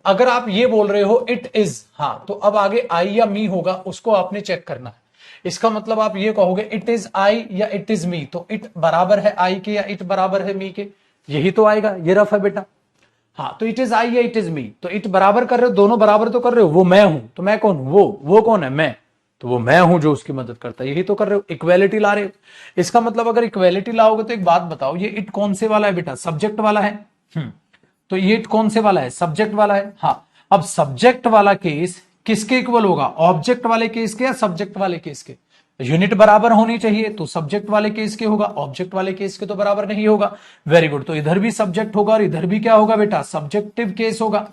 A: अगर आप ये बोल रहे हो इट इज, हां, तो अब आगे आई या मी होगा, उसको आपने चेक करना है। इसका मतलब आप ये कहोगे इट इज आई या इट इज मी, तो इट बराबर है आई के या इट बराबर है मी के, यही तो आएगा। ये रफ है बेटा। हाँ, तो इट इज आई या इट इज मी, तो इट बराबर कर रहे हो, दोनों बराबर तो कर रहे हो। वो मैं हूं, तो मैं कौन हूं, वो कौन है, मैं। तो वो मैं हूं जो उसकी मदद करता है, यही तो कर रहे हो, इक्वेलिटी ला रहे हो। इसका मतलब अगर इक्वेलिटी लाओगे तो एक बात बताओ, ये इट कौन से वाला है बेटा, सब्जेक्ट वाला है। तो ये इट कौन से वाला है, सब्जेक्ट वाला है। हाँ, अब सब्जेक्ट वाला केस किसके इक्वल होगा, ऑब्जेक्ट वाले केस के या सब्जेक्ट वाले केस के? यूनिट बराबर होनी चाहिए, तो सब्जेक्ट वाले केस के होगा, ऑब्जेक्ट वाले केस के तो बराबर नहीं होगा। वेरी गुड, तो इधर भी सब्जेक्ट होगा और इधर भी क्या होगा बेटा, सब्जेक्टिव केस होगा।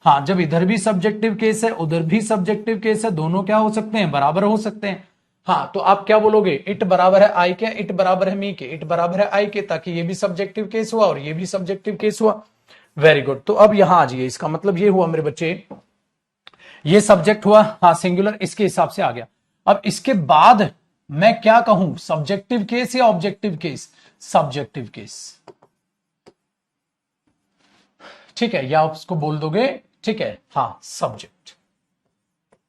A: हाँ, जब इधर भी सब्जेक्टिव केस है उधर भी सब्जेक्टिव केस है, दोनों क्या हो सकते हैं, बराबर हो सकते हैं। हाँ, तो आप क्या बोलोगे, इट बराबर है आई के, इट बराबर है मी के, इट बराबर है आई के, ताकि ये भी सब्जेक्टिव केस हुआ और ये भी सब्जेक्टिव केस हुआ। वेरी गुड, तो अब यहां आ जाइए। इसका मतलब ये हुआ मेरे बच्चे, ये सब्जेक्ट हुआ, हाँ सिंगुलर, इसके हिसाब से आ गया। अब इसके बाद मैं क्या कहूं, सब्जेक्टिव केस या ऑब्जेक्टिव केस, सब्जेक्टिव केस, ठीक है, या आप उसको बोल दोगे, ठीक है, हाँ subject.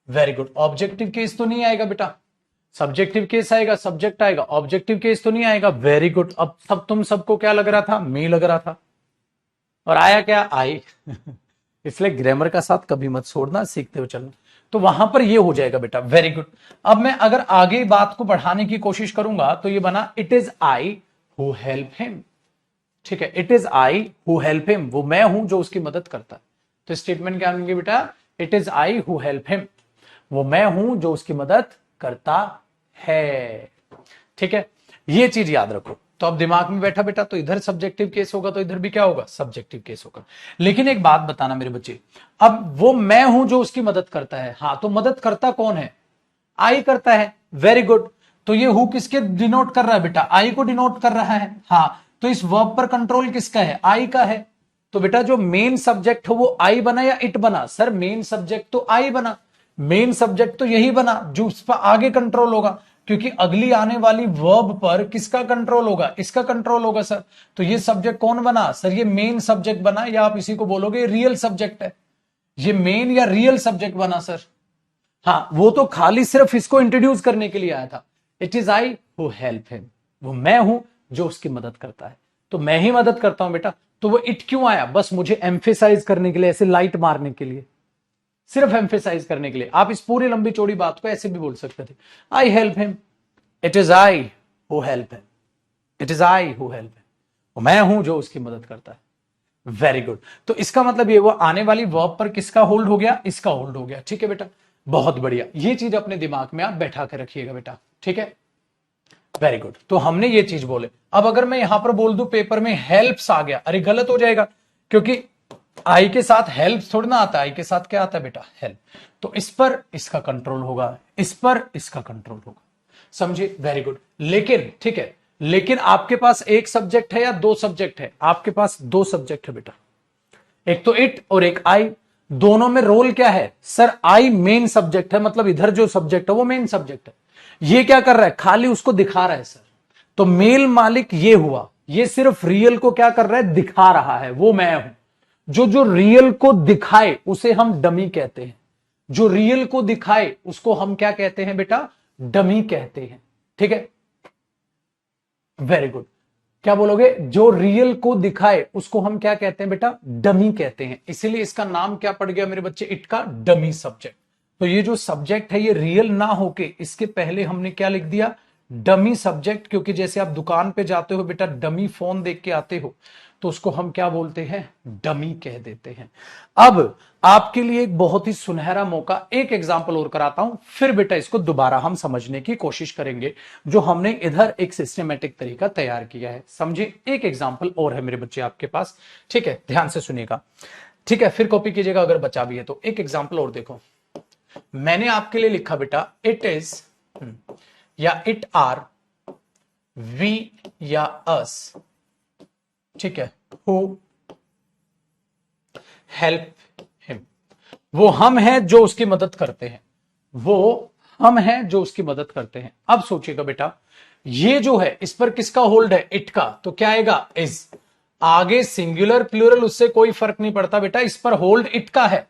A: Very good, objective case तो नहीं आएगा बेटा, सब्जेक्टिव केस आएगा, सब्जेक्ट आएगा, ऑब्जेक्टिव केस तो नहीं आएगा। वेरी गुड, अब सब तुम सबको क्या लग रहा था, मी लग रहा था, और आया क्या, आई। इसलिए ग्रामर का साथ कभी मत छोड़ना, सीखते हो चलना। तो वहां पर ये हो जाएगा बेटा, वेरी गुड। अब मैं अगर आगे बात को बढ़ाने की कोशिश करूंगा तो ये बना it is I who help him, ठीक है, it is I who help him, वो मैं हूं जो उसकी मदद करता है। तो स्टेटमेंट क्या बनेगी बेटा, it is I who help him, वो मैं हूं जो उसकी मदद करता है, ठीक है, ये चीज याद रखो। तो अब दिमाग में बैठा बेटा, तो इधर सब्जेक्टिव केस होगा तो इधर भी क्या होगा, सब्जेक्टिव केस होगा। लेकिन एक बात बताना मेरे बच्चे, अब वो मैं हूं जो उसकी मदद करता है, हाँ, तो मदद करता कौन है, आई करता है। वेरी गुड, तो ये हु किसके डिनोट कर रहा है बेटा, आई को डिनोट कर रहा है। हाँ, तो इस वर्ब पर कंट्रोल किसका है, आई का है। तो बेटा जो मेन सब्जेक्ट हो वो आई बना या इट बना, सर मेन सब्जेक्ट तो आई बना, मेन सब्जेक्ट तो यही बना जो उस पर आगे कंट्रोल होगा, क्योंकि अगली आने वाली वर्ब पर किसका कंट्रोल होगा, इसका कंट्रोल होगा सर। तो ये सब्जेक्ट कौन बना सर, ये मेन सब्जेक्ट बना, या आप इसी को बोलोगे रियल सब्जेक्ट है, ये मेन या रियल सब्जेक्ट बना सर। हाँ, वो तो खाली सिर्फ इसको इंट्रोड्यूस करने के लिए आया था, it is I who help him, वो मैं हूं जो उसकी मदद करता है, तो मैं ही मदद करता हूं बेटा। तो वो इट क्यों आया, बस मुझे एम्फेसाइज करने के लिए, ऐसे लाइट मारने के लिए, सिर्फ एम्फेसाइज करने के लिए। आप इस पूरी लंबी चौड़ी बात को ऐसे भी बोल सकते थे, I help him, it is I who help him, it is I who help him, मैं हूं जो उसकी मदद करता है। वेरी गुड, तो इसका मतलब ये हुआ आने वाली वर्ब पर किसका होल्ड हो गया, इसका होल्ड हो गया, ठीक है बेटा, बहुत बढ़िया। ये चीज अपने दिमाग में आप बैठा कर रखिएगा बेटा, ठीक है, वेरी गुड। तो हमने ये चीज बोले। अब अगर मैं यहां पर बोल दूं पेपर में हेल्प्स आ गया, अरे गलत हो जाएगा, क्योंकि आई के साथ हेल्प थोड़ा ना आता है, आई के साथ क्या आता है बेटा, हेल्प। तो इस पर इसका कंट्रोल होगा, इस पर इसका कंट्रोल होगा, समझे, वेरी गुड। लेकिन ठीक है, लेकिन आपके पास एक सब्जेक्ट है या दो सब्जेक्ट है, आपके पास दो सब्जेक्ट है बेटा, एक तो इट और एक आई, दोनों में रोल क्या है सर, आई मेन सब्जेक्ट है, मतलब इधर जो सब्जेक्ट है वो मेन सब्जेक्ट है। ये क्या कर रहा है, खाली उसको दिखा रहा है सर। तो मेल मालिक ये हुआ, ये सिर्फ रियल को क्या कर रहा है, दिखा रहा है, वो मैं हूं। जो रियल को दिखाए उसे हम डमी कहते हैं, जो रियल को दिखाए उसको हम क्या कहते हैं बेटा, डमी कहते हैं। ठीक है, वेरी गुड। क्या बोलोगे? जो रियल को दिखाए उसको हम क्या कहते हैं बेटा? डमी कहते हैं। इसीलिए इसका नाम क्या पड़ गया मेरे बच्चे? इट का डमी सब्जेक्ट। तो ये जो सब्जेक्ट है ये रियल ना होके इसके पहले हमने क्या लिख दिया? Dummy subject. क्योंकि जैसे आप दुकान पे जाते हो बेटा, डमी फोन देख के आते हो, तो उसको हम क्या बोलते हैं? डमी कह देते हैं। अब आपके लिए एक बहुत ही सुनहरा मौका, एक एग्जाम्पल और कराता हूं, फिर बेटा इसको दोबारा हम समझने की कोशिश करेंगे जो हमने इधर एक सिस्टमेटिक तरीका तैयार किया है। समझे? एक एग्जाम्पल और है मेरे बच्चे आपके पास। ठीक है, ध्यान से सुनिएगा। ठीक है, फिर कॉपी कीजिएगा अगर बचा भी है तो। एक एग्जाम्पल और देखो, मैंने आपके लिए लिखा बेटा इट इज या इट आर, वी या अस। ठीक है, हु हेल्प हिम। वो हम हैं जो उसकी मदद करते हैं, वो हम हैं जो उसकी मदद करते हैं। अब सोचिएगा बेटा, ये जो है इस पर किसका होल्ड है? इट का। तो क्या आएगा? इज। आगे सिंगुलर प्लूरल उससे कोई फर्क नहीं पड़ता बेटा, इस पर होल्ड इट का है,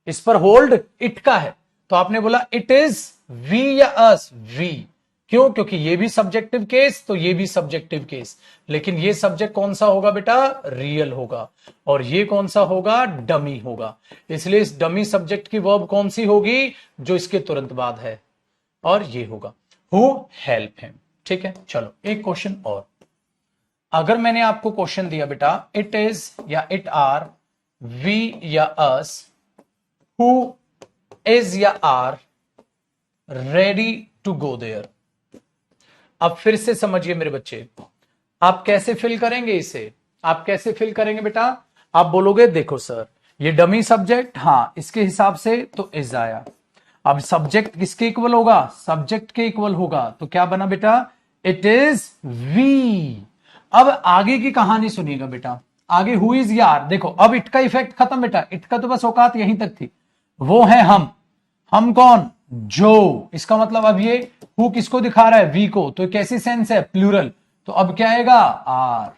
A: इस पर होल्ड इट का है। तो आपने बोला इट इज वी या अस, वी। क्यों? क्योंकि ये भी सब्जेक्टिव केस तो ये भी सब्जेक्टिव केस, लेकिन ये सब्जेक्ट कौन सा होगा बेटा? रियल होगा। और ये कौन सा होगा? डमी होगा। इसलिए इस डमी सब्जेक्ट की वर्ब कौन सी होगी? जो इसके तुरंत बाद है, और ये होगा हु हेल्प हिम। ठीक है, चलो एक क्वेश्चन और। अगर मैंने आपको क्वेश्चन दिया बेटा इट इज या इट आर, वी या अस, हु इज या are ready to go there. अब फिर से समझिए मेरे बच्चे, आप कैसे फिल करेंगे इसे? आप कैसे फिल करेंगे बेटा? आप बोलोगे देखो सर ये डमी सब्जेक्ट, हाँ इसके हिसाब से तो इज आया। अब सब्जेक्ट किसके इक्वल होगा? सब्जेक्ट के इक्वल होगा। तो क्या बना बेटा? It is we. अब आगे की कहानी सुनिएगा बेटा, आगे हु इज यार। देखो अब इट का इफेक्ट खत्म बेटा, इट का तो बस औकात यहीं तक थी। वो है हम कौन? जो। इसका मतलब अब ये हु किसको दिखा रहा है? वी को। तो कैसी सेंस है? प्लूरल। तो अब क्या आएगा? Are.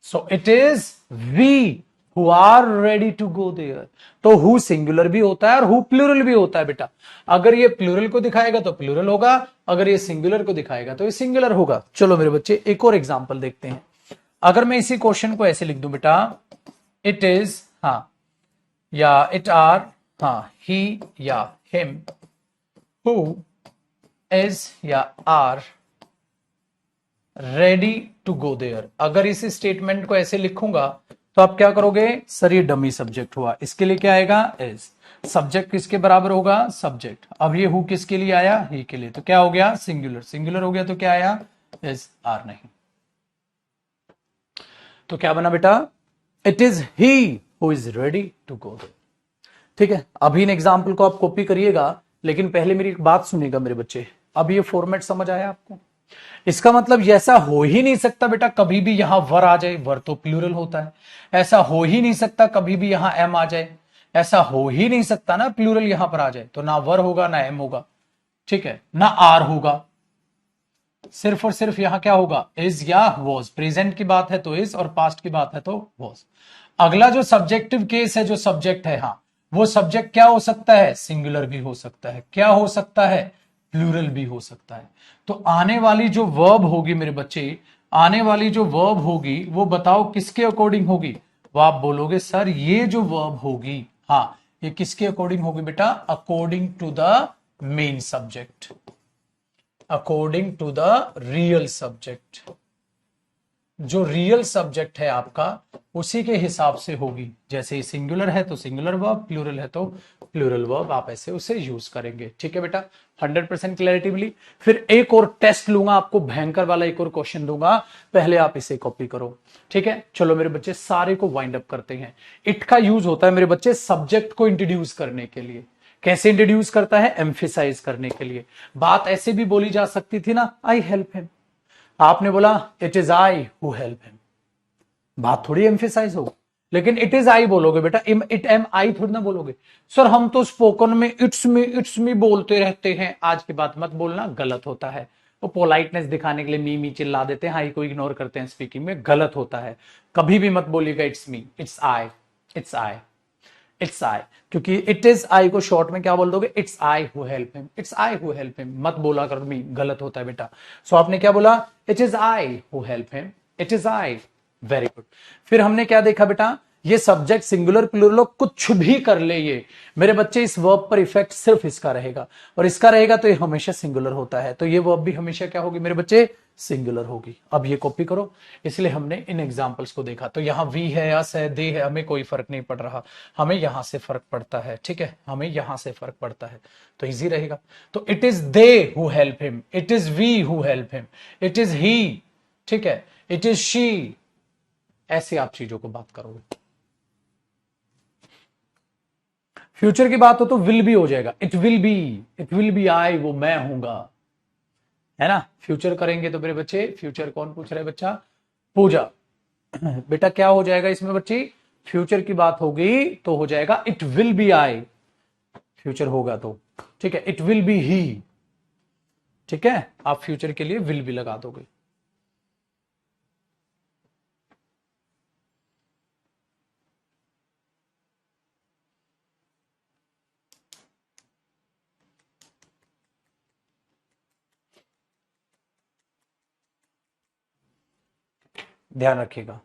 A: So it is we who are ready to go there. तो हु सिंगुलर भी होता है और हु प्लूरल भी होता है बेटा। अगर ये प्लूरल को दिखाएगा तो प्लूरल होगा, अगर ये सिंगुलर को दिखाएगा तो ये सिंगुलर होगा। चलो मेरे बच्चे एक और एग्जांपल देखते हैं। अगर मैं इसी क्वेश्चन को ऐसे लिख दूं बेटा, इट इज, हाँ, या इट आर, हाँ, ही या हिम, हु इज या are ready to go there. अगर इस स्टेटमेंट को ऐसे लिखूंगा तो आप क्या करोगे? सर ये डमी सब्जेक्ट हुआ, इसके लिए क्या आएगा? इज। सब्जेक्ट किसके बराबर होगा? सब्जेक्ट। अब ये हु किसके लिए आया? ही के लिए। तो क्या हो गया? सिंगुलर। सिंगुलर हो गया तो क्या आया? इज, आर नहीं। तो क्या बना बेटा? It is he who is ready to go there. ठीक है, अभी इन एग्जाम्पल को आप कॉपी करिएगा, लेकिन पहले मेरी एक बात सुनिएगा मेरे बच्चे। अब ये फॉर्मेट समझ आया आपको? इसका मतलब ऐसा हो ही नहीं सकता बेटा कभी भी यहां वर आ जाए, वर तो प्लूरल होता है। ऐसा हो ही नहीं सकता कभी भी यहां एम आ जाए, ऐसा हो ही नहीं सकता ना प्लूरल यहां पर आ जाए। तो ना वर होगा ना एम होगा, ठीक है, ना आर होगा। सिर्फ और सिर्फ यहां क्या होगा? इज या वॉज। प्रेजेंट की बात है तो इज, और पास्ट की बात है तो वॉज। अगला जो सब्जेक्टिव केस है, जो सब्जेक्ट है, हाँ, वो सब्जेक्ट क्या हो सकता है? सिंगुलर भी हो सकता है। क्या हो सकता है? प्लूरल भी हो सकता है। तो आने वाली जो वर्ब होगी मेरे बच्चे, आने वाली जो वर्ब होगी वो बताओ किसके अकॉर्डिंग होगी? वो आप बोलोगे सर ये जो वर्ब होगी, हाँ, ये किसके अकॉर्डिंग होगी बेटा? According to the main subject, according to the real subject. जो रियल सब्जेक्ट है आपका उसी के हिसाब से होगी। जैसे सिंगुलर है तो सिंगुलर वर्ब, प्लूरल है तो प्लूरल वर्ब, आप ऐसे उसे यूज करेंगे। ठीक है बेटा, 100% क्लैरिटी मिली। फिर एक और टेस्ट लूंगा आपको, भयंकर वाला एक और क्वेश्चन दूंगा, पहले आप इसे कॉपी करो। ठीक है, चलो मेरे बच्चे सारे को वाइंड अप करते हैं। इट का यूज होता है मेरे बच्चे सब्जेक्ट को इंट्रोड्यूस करने के लिए। कैसे इंट्रोड्यूस करता है? एम्फेसाइज करने के लिए। बात ऐसे भी बोली जा सकती थी ना, आई हेल्प हिम। आपने बोला it is I who help him, बात थोड़ी एम्फेसाइज होगी। लेकिन इट इज आई बोलोगे बेटा, इट एम आई थोड़ी ना बोलोगे। सर हम तो स्पोकन में इट्स मी बोलते रहते हैं। आज के बाद मत बोलना, गलत होता है। वो पोलाइटनेस दिखाने के लिए मी चिल्ला देते हैं, हाई को इग्नोर करते हैं स्पीकिंग में, गलत होता है। कभी भी मत बोलिएगा it's me, it's I, it's I. It's I, क्योंकि इट इज आई को शॉर्ट में क्या बोल दोगे, it's I who help him, it's I who help him मत बोला कर, भी गलत होता है बेटा। सो आपने क्या बोला, it is I who help him, it is I. Very good. फिर हमने क्या देखा बेटा, ये सब्जेक्ट सिंगुलर प्लूरल कुछ भी कर ले ये मेरे बच्चे, इस वर्ब पर इफेक्ट सिर्फ इसका रहेगा, और इसका रहेगा तो ये हमेशा सिंगुलर होता है, तो ये वर्ब भी हमेशा क्या होगी मेरे बच्चे, सिंगुलर होगी। अब ये कॉपी करो, इसलिए हमने इन एग्जांपल्स को देखा। तो यहां वी है, अस है, दे है, हमें कोई फर्क नहीं पड़ रहा, हमें यहां से फर्क पड़ता है, ठीक है, हमें यहां से फर्क पड़ता है, तो इजी रहेगा। तो it is they who help him, it is we who help him, it is he, ठीक है, इट इज शी, ऐसे आप चीजों को बात करोगे। फ्यूचर की बात हो तो विल बी हो जाएगा, इट विल बी आई, वो मैं हूंगा, है ना। फ्यूचर करेंगे तो मेरे बच्चे, फ्यूचर कौन पूछ रहे बच्चा, पूजा। बेटा क्या हो जाएगा इसमें बच्ची, फ्यूचर की बात होगी तो हो जाएगा it will be I, future होगा तो, ठीक है, इट विल बी ही, ठीक है, आप फ्यूचर के लिए विल भी लगा दोगे। ध्यान रखिएगा।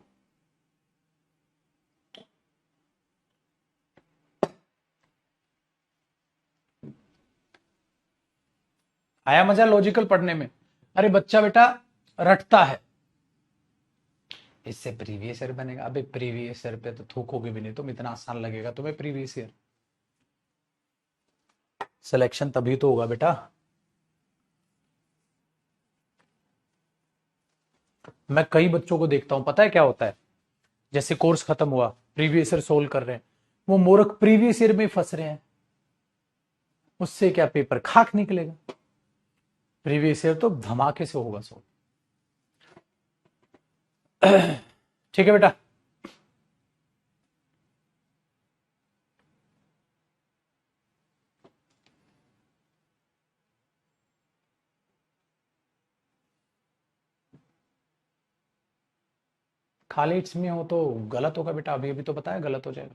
A: आया मजा लॉजिकल पढ़ने में। अरे बच्चा बेटा रटता है, इससे प्रीवियस ईयर बनेगा, अबे प्रीवियस ईयर पे तो थूकोगे भी नहीं तुम, इतना आसान लगेगा तुम्हें प्रीवियस ईयर। सिलेक्शन तभी तो होगा बेटा। मैं कई बच्चों को देखता हूं, पता है क्या होता है, जैसे कोर्स खत्म हुआ, प्रीवियस ईयर सोल्व कर रहे हैं, वो मूर्ख प्रीवियस ईयर में फंस रहे हैं, उससे क्या पेपर खाक निकलेगा। प्रीवियस ईयर तो धमाके से होगा सोल्व। ठीक है बेटा। खाली इट्स में हो तो गलत होगा बेटा, अभी अभी तो बताया गलत हो जाएगा।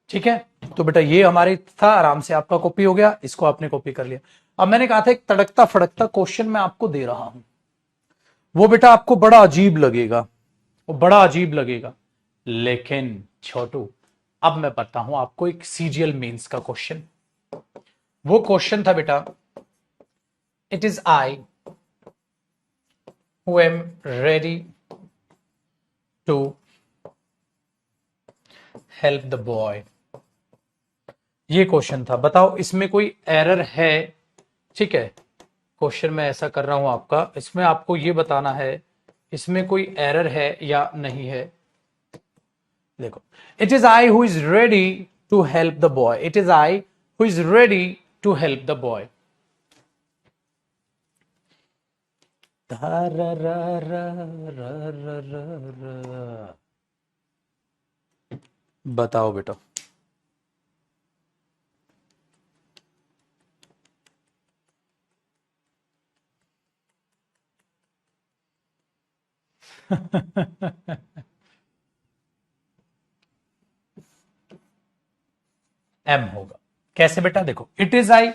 A: ठीक है, तो बेटा ये हमारे था, आराम से आपका कॉपी हो गया, इसको आपने कॉपी कर लिया। अब मैंने कहा था एक तड़कता फड़कता क्वेश्चन मैं आपको दे रहा हूं, वो बेटा आपको बड़ा अजीब लगेगा, वो बड़ा अजीब लगेगा, लेकिन छोटू अब मैं बताता हूं आपको एक सीजीएल मेंस का क्वेश्चन। वो क्वेश्चन था बेटा, it is I who am ready to help the boy. ये क्वेश्चन था, बताओ इसमें कोई एरर है, ठीक है, क्वेश्चन मैं ऐसा कर रहा हूं आपका, इसमें आपको ये बताना है इसमें कोई एरर है या नहीं है। देखो, it is I who is ready to help the boy, it is I who is ready to help the boy. बताओ बेटा। एम होगा। कैसे बेटा, देखो इट इज आई,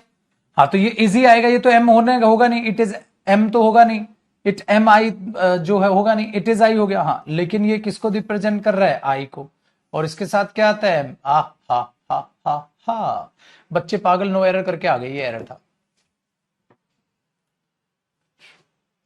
A: हाँ तो ये इजी आएगा, ये तो एम होने होगा नहीं, इट इज एम तो होगा नहीं, इट एम आई जो है होगा नहीं, इट इज आई हो गया, हाँ लेकिन ये किसको रिप्रेजेंट कर रहा है, आई को, और इसके साथ क्या आता है, एम। आ हा हा हा हा, बच्चे पागल, नो एरर करके आ गए, ये एरर था।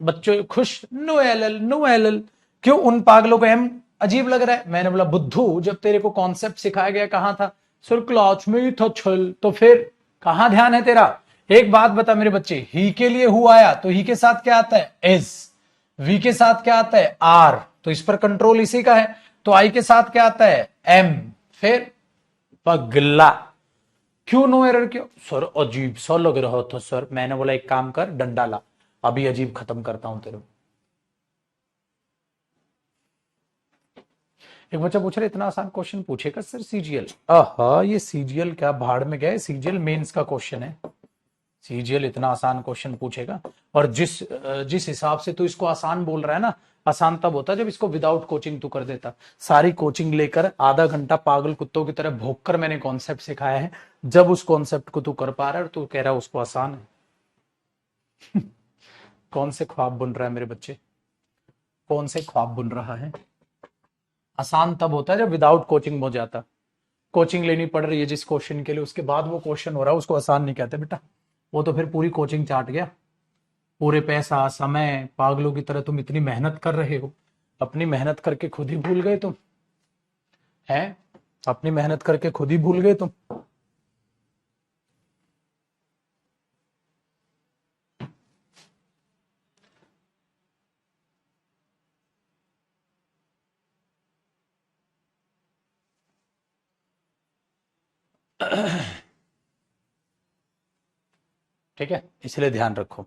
A: बच्चों खुश, नो एल, नो एल, क्यों उन पागलों को एम अजीब लग रहा है। मैंने बोला बुद्धू, जब तेरे को कॉन्सेप्ट सिखाया गया कहां था, सर क्लास में ही था छल, तो फिर कहां ध्यान है तेरा। एक बात बता मेरे बच्चे, ही के लिए हु आया तो ही के साथ क्या आता है, इज, वी के साथ क्या आता है, आर, तो इस पर कंट्रोल इसी का है, तो आई के साथ क्या आता है, एम, फिर पगला, क्यों नो एरर, क्यों सर अजीब सा लग रहा था सर। मैंने बोला एक काम कर, डंडा ला, अभी अजीब खत्म करता हूं तेरे। एक बच्चा पूछ रहा है इतना आसान क्वेश्चन पूछेगा सर सीजीएल, आहा ये सीजीएल क्या भाड़ में गए, सीजीएल मेंस का क्वेश्चन है, सीजीएल इतना आसान क्वेश्चन पूछेगा। और जिस हिसाब से तू इसको आसान बोल रहा है ना, आसान तब होता जब इसको विदाउट कोचिंग तू कर देता। सारी कोचिंग लेकर आधा घंटा पागल कुत्तों की तरह भोंक कर मैंने कॉन्सेप्ट सिखाया है, जब उस कॉन्सेप्ट को तू कर पा रहा है तू कह रहा है उसको आसान है। कौन से ख्वाब बुन रहा है मेरे बच्चे, कौन से ख्वाब बुन रहा है। आसान तब होता है जब विदाउट कोचिंग हो जाता। कोचिंग लेनी पड़ रही है जिस क्वेश्चन के लिए, उसके बाद वो क्वेश्चन हो रहा है, उसको आसान नहीं कहते बेटा। वो तो फिर पूरी कोचिंग चाट गया, पूरे पैसा समय पागलों की तरह तुम इतनी मेहनत कर रहे हो, अपनी मेहनत करके खुद ही भूल गए तुम, हैं? अपनी मेहनत करके खुद ही भूल गए तुम। ठीक है, इसलिए ध्यान रखो।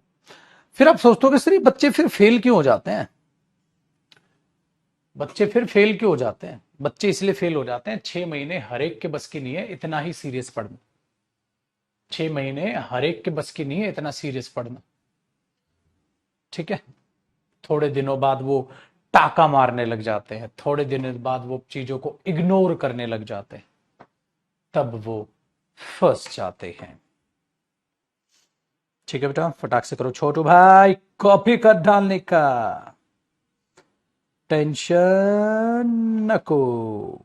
A: फिर आप सोचते हो कि सर ये बच्चे फिर फेल क्यों हो जाते हैं, बच्चे फिर फेल क्यों हो जाते हैं। बच्चे इसलिए फेल हो जाते हैं, 6 महीने हर एक के बस की नहीं है इतना ही सीरियस पढ़ना। 6 महीने हर एक के बस की नहीं है इतना सीरियस पढ़ना। ठीक है, थोड़े दिनों बाद वो टाका मारने लग जाते हैं, थोड़े दिनों बाद वो चीजों को इग्नोर करने लग जाते हैं, तब वो फंस जाते हैं। ठीक है बेटा, फटाक से करो छोटू भाई, कॉपी कर डालने का टेंशन नको।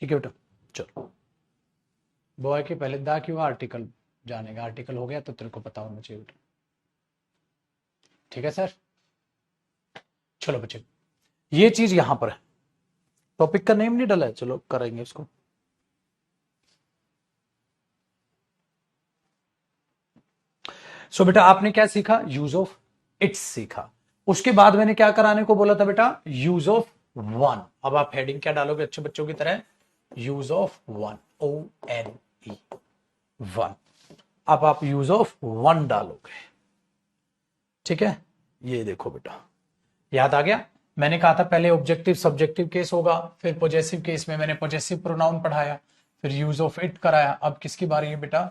A: ठीक है बेटा, चलो। बॉय के पहले दा क्यों आर्टिकल जानेगा, आर्टिकल हो गया तो तेरे को पता होना चाहिए बेटा। ठीक है सर, चलो बच्चे, ये चीज यहां पर है, टॉपिक का नेम नहीं डाला है, चलो करेंगे इसको। सो बेटा आपने क्या सीखा, यूज ऑफ इट्स सीखा। उसके बाद मैंने क्या कराने को बोला था बेटा, यूज ऑफ वन। अब आप हेडिंग क्या डालोगे अच्छे बच्चों की तरह, use of one, ONE, one. अब आप यूज ऑफ वन डालोगे। ठीक है, ये देखो बेटा, याद आ गया। मैंने कहा था पहले ऑब्जेक्टिव सब्जेक्टिव केस होगा, फिर पॉजेसिव केस में मैंने पॉजेसिव प्रोनाउन पढ़ाया, फिर यूज ऑफ इट कराया। अब किसकी बारी है बेटा,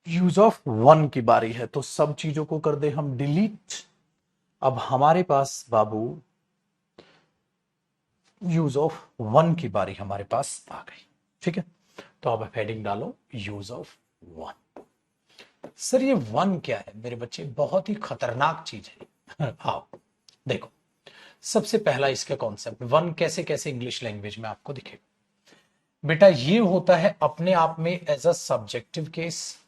A: यूज ऑफ वन की बारी है। तो सब चीजों को कर दे हम डिलीट। अब हमारे पास बाबू यूज ऑफ वन की बारी हमारे पास आ गई। ठीक है, तो अब हेडिंग डालो यूज ऑफ वन। सर ये वन क्या है मेरे बच्चे, बहुत ही खतरनाक चीज है। आओ देखो, सबसे पहला इसका कॉन्सेप्ट, वन कैसे कैसे इंग्लिश लैंग्वेज में आपको दिखेगा बेटा। ये होता है अपने आप में as a subjective case,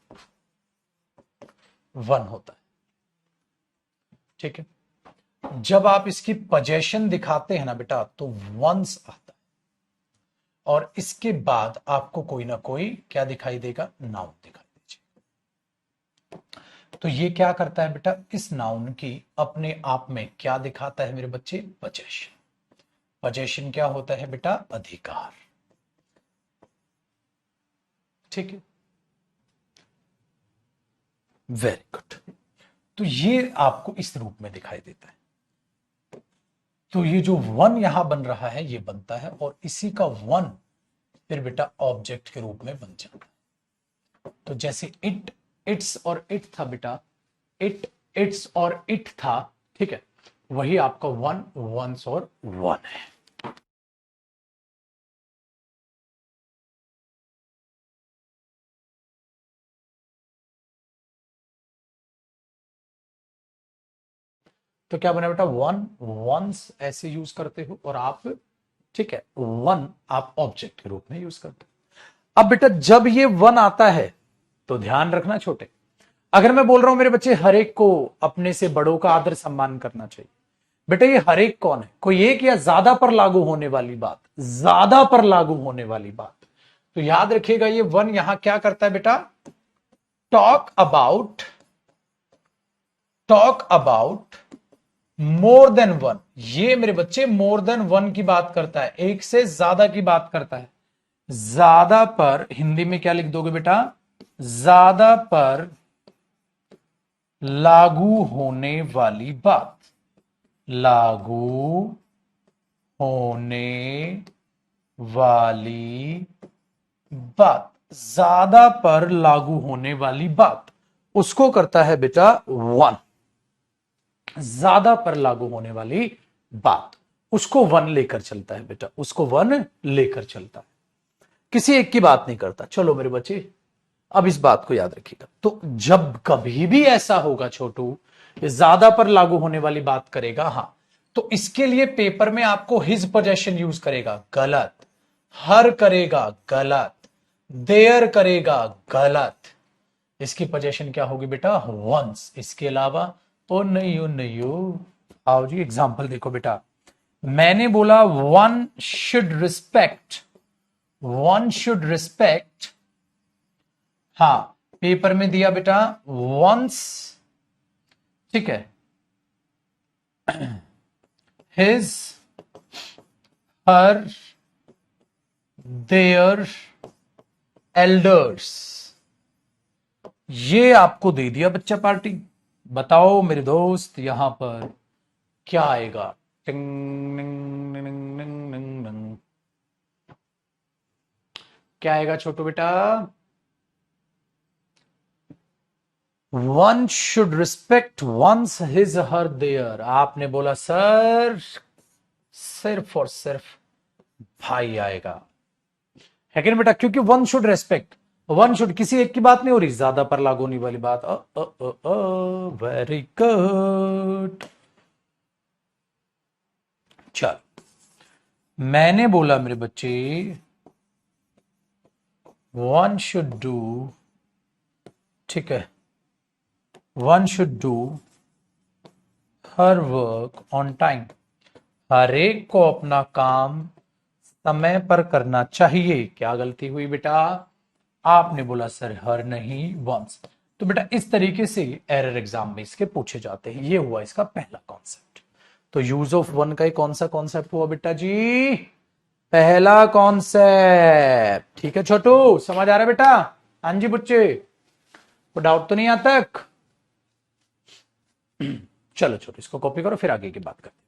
A: one होता है। ठीक है, जब आप इसकी पोजेशन दिखाते हैं ना बेटा, तो वंस आता है, और इसके बाद आपको कोई ना कोई क्या दिखाई देगा, नाउन दिखाई दीजिए। तो ये क्या करता है बेटा, इस नाउन की अपने आप में क्या दिखाता है मेरे बच्चे, पोजेशन। पोजेशन क्या होता है बेटा, अधिकार। ठीक है, वेरी गुड। तो ये आपको इस रूप में दिखाई देता है। तो ये जो वन यहां बन रहा है ये बनता है, और इसी का वन फिर बेटा ऑब्जेक्ट के रूप में बन जाता है। तो जैसे इट, इट्स और इट था बेटा, इट, इट्स और इट था। ठीक है, वही आपका वन, वंस और वन है। तो क्या बना बेटा, वन, वंस ऐसे यूज करते हो और आप, ठीक है, वन आप ऑब्जेक्ट के रूप में यूज करते हो। अब बेटा जब ये वन आता है तो ध्यान रखना छोटे, अगर मैं बोल रहा हूं मेरे बच्चे हर एक को अपने से बड़ों का आदर सम्मान करना चाहिए, बेटा ये हर एक कौन है, कोई एक या ज्यादा पर लागू होने वाली बात, ज्यादा पर लागू होने वाली बात। तो याद रखिएगा ये वन यहां क्या करता है बेटा, talk about, talk about more than one. ये मेरे बच्चे मोर देन वन की बात करता है, एक से ज्यादा की बात करता है। ज्यादा पर हिंदी में क्या लिख दोगे बेटा, ज्यादा पर लागू होने वाली बात, लागू होने वाली बात, ज्यादा पर लागू होने वाली बात, उसको करता है बेटा वन। ज्यादा पर लागू होने वाली बात, उसको वन लेकर चलता है बेटा, उसको वन लेकर चलता है, किसी एक की बात नहीं करता। चलो मेरे बच्चे अब इस बात को याद रखिएगा, तो जब कभी भी ऐसा होगा छोटू, ये ज्यादा पर लागू होने वाली बात करेगा, हां, तो इसके लिए पेपर में आपको हिज पोजेशन यूज करेगा, गलत, हर करेगा, गलत, देयर करेगा, गलत, इसकी पोजेशन क्या होगी बेटा, वंस। इसके अलावा ओ नहीं, ओ नहीं, ओ आओ जी एग्जाम्पल देखो बेटा, मैंने बोला one should respect, one should respect, हाँ, पेपर में दिया बेटा वंस, ठीक है, हिज, हर, देयर, एल्डर्स, ये आपको दे दिया बच्चा पार्टी। बताओ मेरे दोस्त यहां पर क्या आएगा, टिंग निंग निंग निंग निंग निंग। क्या आएगा छोटू बेटा, one should respect one's his her there. आपने बोला सर सिर्फ और सिर्फ भाई आएगा, है कि नहीं बेटा, क्योंकि one should respect, one should किसी एक की बात नहीं हो रही, ज्यादा पर लागू होने वाली बात। Very good. चल, मैंने बोला मेरे बच्चे वन शुड डू, ठीक है, one should do her work on time, हर एक को अपना काम समय पर करना चाहिए। क्या गलती हुई बेटा, आपने बोला सर हर नहीं वंस। तो बेटा इस तरीके से एरर एग्जाम में इसके पूछे जाते हैं। ये हुआ इसका पहला कॉन्सेप्ट। तो यूज ऑफ वन का कौन सा कॉन्सेप्ट हुआ बेटा जी, पहला कॉन्सेप्ट। ठीक है छोटू, समझ आ रहा है बेटा, हाँ जी बच्चे, को डाउट तो नहीं आता तक। चलो छोटू इसको कॉपी करो, फिर आगे की बात करते हैं।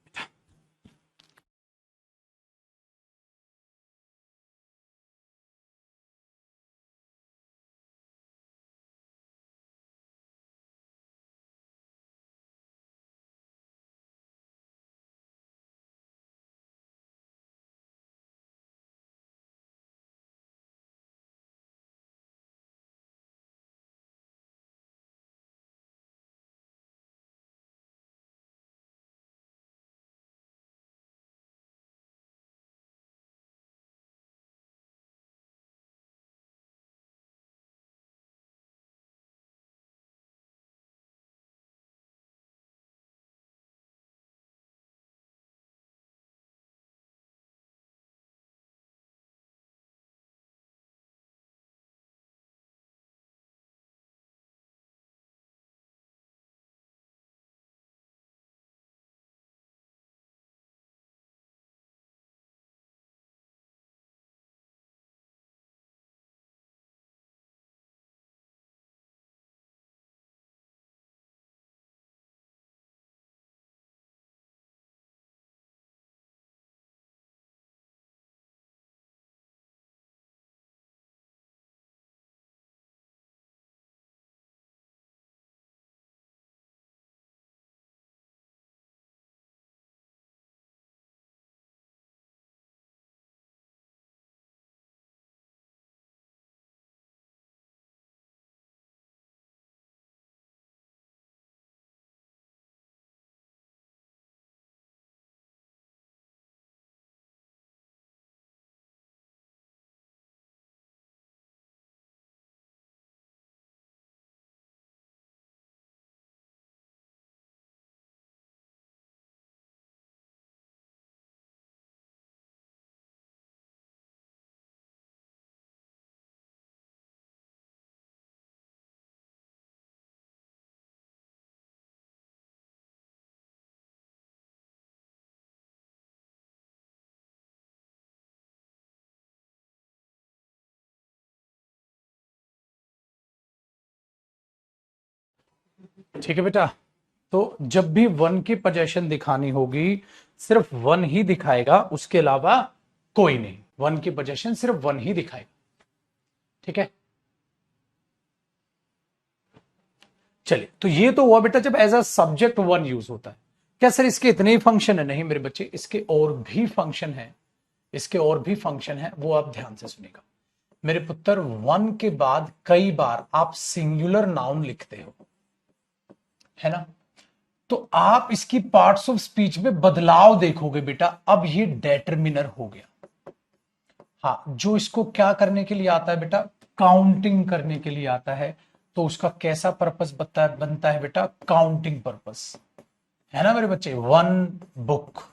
A: ठीक है बेटा। तो जब भी वन की पोजीशन दिखानी होगी सिर्फ वन ही दिखाएगा, उसके अलावा कोई नहीं। वन की पोजीशन सिर्फ वन ही दिखाएगा। ठीक है, चलिए, तो ये तो हुआ बेटा जब as a subject one use होता है। क्या सर इसके इतने ही फंक्शन है? नहीं मेरे बच्चे, इसके और भी फंक्शन है, इसके और भी फंक्शन है, वो आप ध्यान से सुनेगा मेरे पुत्र। वन के बाद कई बार आप सिंगुलर नाउन लिखते हो, है ना? तो आप इसकी पार्ट्स ऑफ स्पीच में बदलाव देखोगे बेटा। अब ये डेटरमिनर हो गया। हाँ, जो इसको क्या करने के लिए आता है बेटा? काउंटिंग करने के लिए आता है। तो उसका कैसा पर्पस बनता है बेटा? काउंटिंग पर्पस, है ना मेरे बच्चे? One book,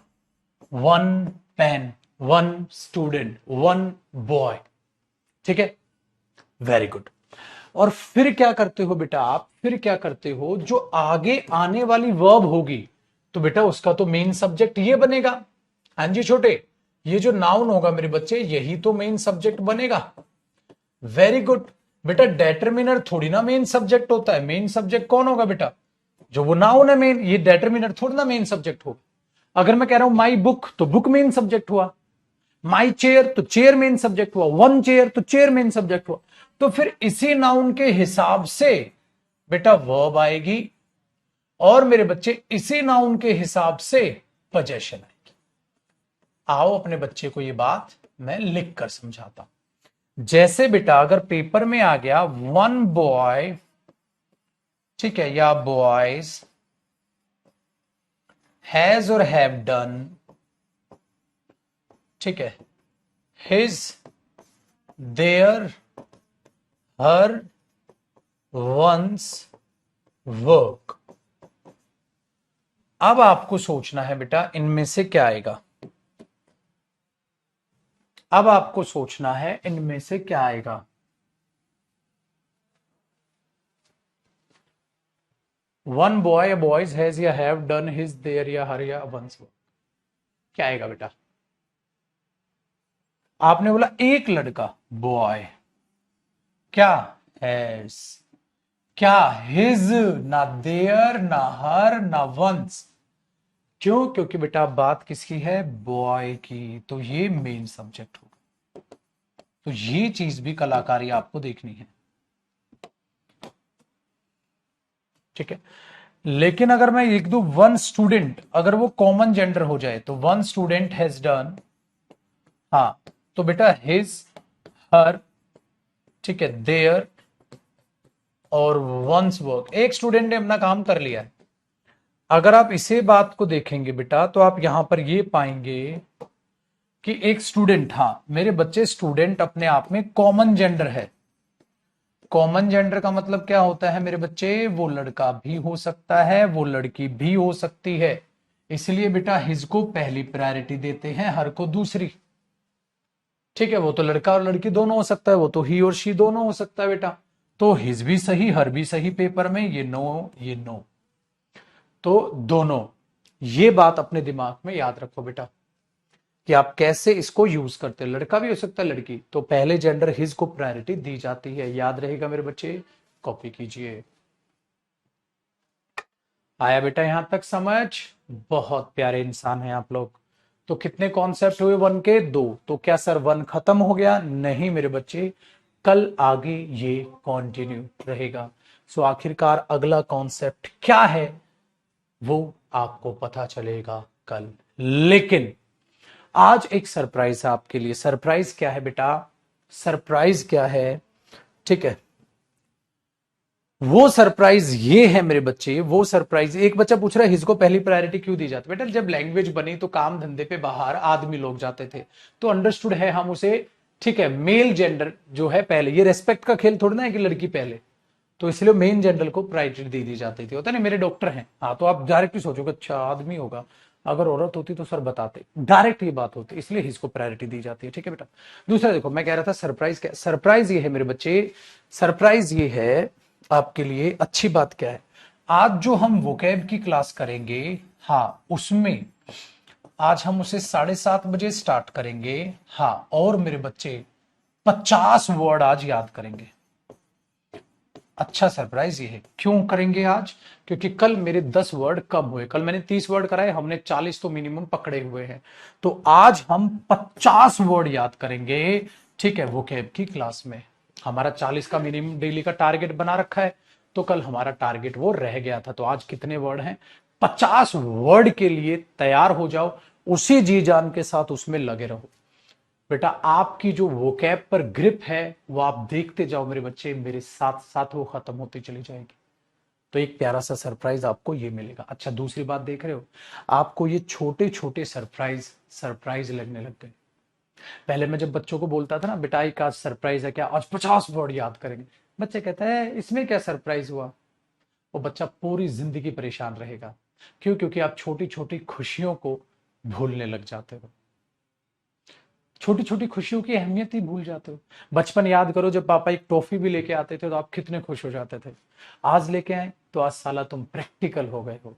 A: one pen, one student, one boy. ठीक है, वेरी गुड। और फिर क्या करते हो बेटा आप? फिर क्या करते हो? जो आगे आने वाली वर्ब होगी तो बेटा उसका तो मेन सब्जेक्ट ये बनेगा। हाँ जी छोटे, ये जो नाउन होगा मेरे बच्चे, यही तो मेन सब्जेक्ट बनेगा। वेरी गुड बेटा। डेटरमिनर थोड़ी ना मेन सब्जेक्ट होता है। मेन सब्जेक्ट कौन होगा बेटा? जो वो नाउन है मेन। ये डेटरमिनर थोड़ी ना मेन सब्जेक्ट होगा। अगर मैं कह रहा हूं माई बुक, तो बुक मेन सब्जेक्ट हुआ। माई चेयर, तो चेयर मेन सब्जेक्ट हुआ। वन चेयर, तो चेयर मेन सब्जेक्ट हुआ। तो फिर इसी नाउन के हिसाब से बेटा वर्ब आएगी, और मेरे बच्चे इसी नाउन के हिसाब से पोजेशन आएगी। आओ अपने बच्चे को ये बात मैं लिख कर समझाता हूं। जैसे बेटा अगर पेपर में आ गया वन बॉय, ठीक है, या बॉयज हैज और हैव डन, ठीक है, his, there, her, one's, work. अब आपको सोचना है बेटा इनमें से क्या आएगा। अब आपको सोचना है इनमें से क्या आएगा। वन बॉय, बॉयज हैज या हैव डन, हिज, देयर या हर या वंस वर्क। क्या आएगा बेटा? आपने बोला एक लड़का बॉय, क्या हैज, क्या हिज, ना देयर, ना हर, ना वंस। क्यों? क्योंकि बेटा बात किसकी है? बॉय की। तो ये मेन सब्जेक्ट होगा। तो ये चीज भी कलाकारी आपको देखनी है। ठीक है, लेकिन अगर मैं लिख दूं वन स्टूडेंट, अगर वो कॉमन जेंडर हो जाए तो वन स्टूडेंट हैज डन, हाँ, तो बेटा हिज, हर, ठीक है, देयर और वंस वर्क। एक स्टूडेंट ने अपना काम कर लिया है। अगर आप इसे बात को देखेंगे बेटा तो आप यहां पर ये पाएंगे कि एक स्टूडेंट, हाँ मेरे बच्चे, स्टूडेंट अपने आप में कॉमन जेंडर है। कॉमन जेंडर का मतलब क्या होता है मेरे बच्चे? वो लड़का भी हो सकता है, वो लड़की भी हो सकती है। इसलिए बेटा हिज को पहली प्रायोरिटी देते हैं, हर को दूसरी। ठीक है, वो तो लड़का और लड़की दोनों हो सकता है, वो तो ही और शी दोनों हो सकता है बेटा। तो हिज भी सही, हर भी सही पेपर में, ये नो, ये नो, तो दोनों। ये बात अपने दिमाग में याद रखो बेटा कि आप कैसे इसको यूज करते हैं। लड़का भी हो सकता है, लड़की, तो पहले जेंडर हिज को प्रायोरिटी दी जाती है। याद रहेगा मेरे बच्चे, कॉपी कीजिए। आया बेटा यहां तक समझ? बहुत प्यारे इंसान हैं आप लोग। तो कितने कॉन्सेप्ट हुए वन के? दो। तो क्या सर वन खत्म हो गया? नहीं मेरे बच्चे, कल आगे ये कंटिन्यू रहेगा। सो आखिरकार अगला कॉन्सेप्ट क्या है वो आपको पता चलेगा कल। लेकिन आज एक सरप्राइज है आपके लिए। सरप्राइज क्या है बेटा? सरप्राइज क्या है? ठीक है, वो सरप्राइज ये है मेरे बच्चे, वो सरप्राइज। एक बच्चा पूछ रहा है हिज को पहली प्रायोरिटी क्यों दी जाती है? बेटा जब लैंग्वेज बनी तो काम धंधे पे बाहर आदमी लोग जाते थे, तो अंडरस्टूड है हम उसे, ठीक है, मेल जेंडर जो है पहले। ये रेस्पेक्ट का खेल थोड़ी ना है कि लड़की पहले, तो इसलिए मेन जेंडर को प्रायोरिटी दे दी जाती थी। होता नहीं, मेरे डॉक्टर हैं, हाँ, तो आप डायरेक्टली सोचोगे अच्छा आदमी होगा, अगर औरत होती तो सर बताते। डायरेक्ट ये बात होती, इसलिए इसको प्रायोरिटी दी जाती है। ठीक है बेटा। दूसरा देखो, मैं कह रहा था सरप्राइज क्या? सरप्राइज ये है मेरे बच्चे, सरप्राइज ये है आपके लिए। अच्छी बात क्या है, आज जो हम वोकैब की क्लास करेंगे, हाँ उसमें आज हम उसे 7:30 बजे स्टार्ट करेंगे। हाँ, और मेरे बच्चे 50 वर्ड आज याद करेंगे। अच्छा सरप्राइज ये है। क्यों करेंगे आज? क्योंकि कल मेरे 10 वर्ड कम हुए। कल मैंने 30 वर्ड कराए, हमने 40 तो मिनिमम पकड़े हुए हैं। तो आज हम 50 वर्ड याद करेंगे, ठीक है, वोकैब की क्लास में। हमारा 40 का मिनिमम डेली का टारगेट बना रखा है, तो कल हमारा टारगेट वो रह गया था। तो आज कितने वर्ड हैं? 50 वर्ड के लिए तैयार हो जाओ, उसी जी जान के साथ उसमें लगे रहो। बेटा आपकी जो वोकैब पर ग्रिप है वो आप देखते जाओ मेरे बच्चे, मेरे साथ साथ वो खत्म होती चली जाएगी। तो एक प्यारा सा सरप्राइज आपको ये मिलेगा। अच्छा, दूसरी बात देख रहे हो, आपको ये छोटे छोटे सरप्राइज सरप्राइज लगने लग गए। पहले मैं जब बच्चों को बोलता था ना, बेटा एक आज सरप्राइज है क्या, आज 50 वर्ड याद करेंगे, बच्चे कहते हैं इसमें क्या सरप्राइज हुआ। वो बच्चा पूरी जिंदगी परेशान रहेगा। क्यों? क्योंकि आप छोटी छोटी खुशियों को भूलने लग जाते हो, छोटी छोटी खुशियों की अहमियत ही भूल जाते हो। बचपन याद करो, जब पापा एक टॉफी भी लेके आते थे तो आप कितने खुश हो जाते थे। आज लेके आए तो आज साला तुम प्रैक्टिकल हो गए हो,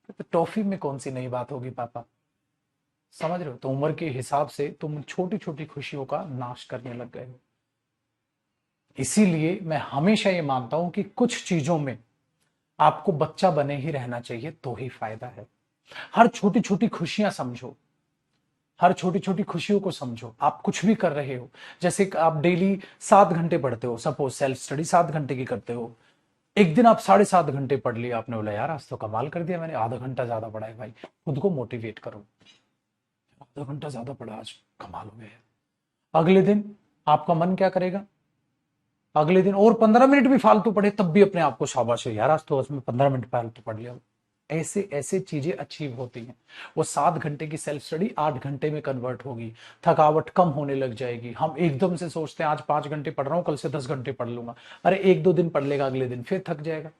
A: तो टॉफी में कौन सी नई बात होगी पापा। समझ रहे हो? तो उम्र के हिसाब से तुम छोटी छोटी खुशियों का नाश करने लग गए हो। इसीलिए मैं हमेशा ये मानता हूं कि कुछ चीजों में आपको बच्चा बने ही रहना चाहिए, तो ही फायदा है। हर छोटी छोटी खुशियां समझो, हर छोटी छोटी खुशियों को समझो। आप कुछ भी कर रहे हो, जैसे कि आप डेली 7 घंटे पढ़ते हो, सपोज सेल्फ स्टडी 7 घंटे की करते हो, एक दिन आप 7.5 घंटे पढ़ लिया, आपने बोला यार आज तो कमाल कर दिया, मैंने आधा घंटा ज्यादा पढ़ा है। भाई खुद को मोटिवेट करो, आधा घंटा ज्यादा पढ़ा, आज कमाल हो गया। अगले दिन आपका मन क्या करेगा, अगले दिन और 15 मिनट भी फालतू पढ़े तब भी अपने आप को शाबाश है यार, आज तो उसमें 15 मिनट फालतू पढ़ लिया। ऐसे ऐसे चीजें अचीव होती हैं। वो 7 घंटे की सेल्फ स्टडी 8 घंटे में कन्वर्ट होगी, थकावट कम होने लग जाएगी। हम एकदम से सोचते हैं आज 5 घंटे पढ़ रहा हूं, कल से 10 घंटे पढ़ लूंगा। अरे एक दो दिन पढ़ लेगा, अगले दिन फिर थक जाएगा।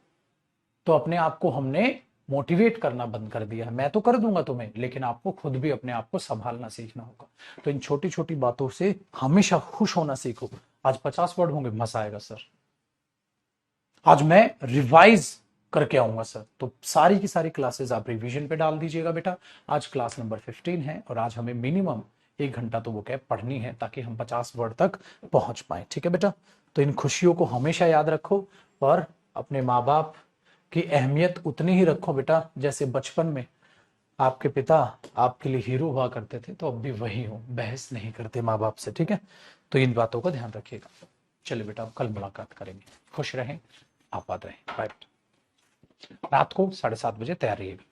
A: तो अपने आप को हमने मोटिवेट करना बंद कर दिया है। मैं तो कर दूंगा तुम्हें, लेकिन आपको खुद भी अपने आप को संभालना सीखना होगा। तो इन छोटी छोटी बातों से हमेशा खुश होना सीखो। आज 50 वर्ड होंगे, मजा आएगा सर। आज मैं रिवाइज करके आऊंगा सर। तो सारी की सारी क्लासेस आप रिवीजन पे डाल दीजिएगा बेटा। आज क्लास नंबर 15 है और आज हमें मिनिमम 1 घंटा तो वो कैब पढ़नी है, ताकि हम 50 वर्ड तक पहुंच पाए। ठीक है बेटा? तो इन खुशियों को हमेशा याद रखो, और अपने माँ बाप की अहमियत उतनी ही रखो बेटा, जैसे बचपन में आपके पिता आपके लिए हीरो हुआ करते थे, तो अब भी वही हो, बहस नहीं करते माँ बाप से। ठीक है? तो इन बातों का ध्यान रखिएगा। चलिए बेटा, अब कल मुलाकात करेंगे। खुश रहें, आबाद रहें। बाय। रात को 7:30 बजे तैयार रहिएगा।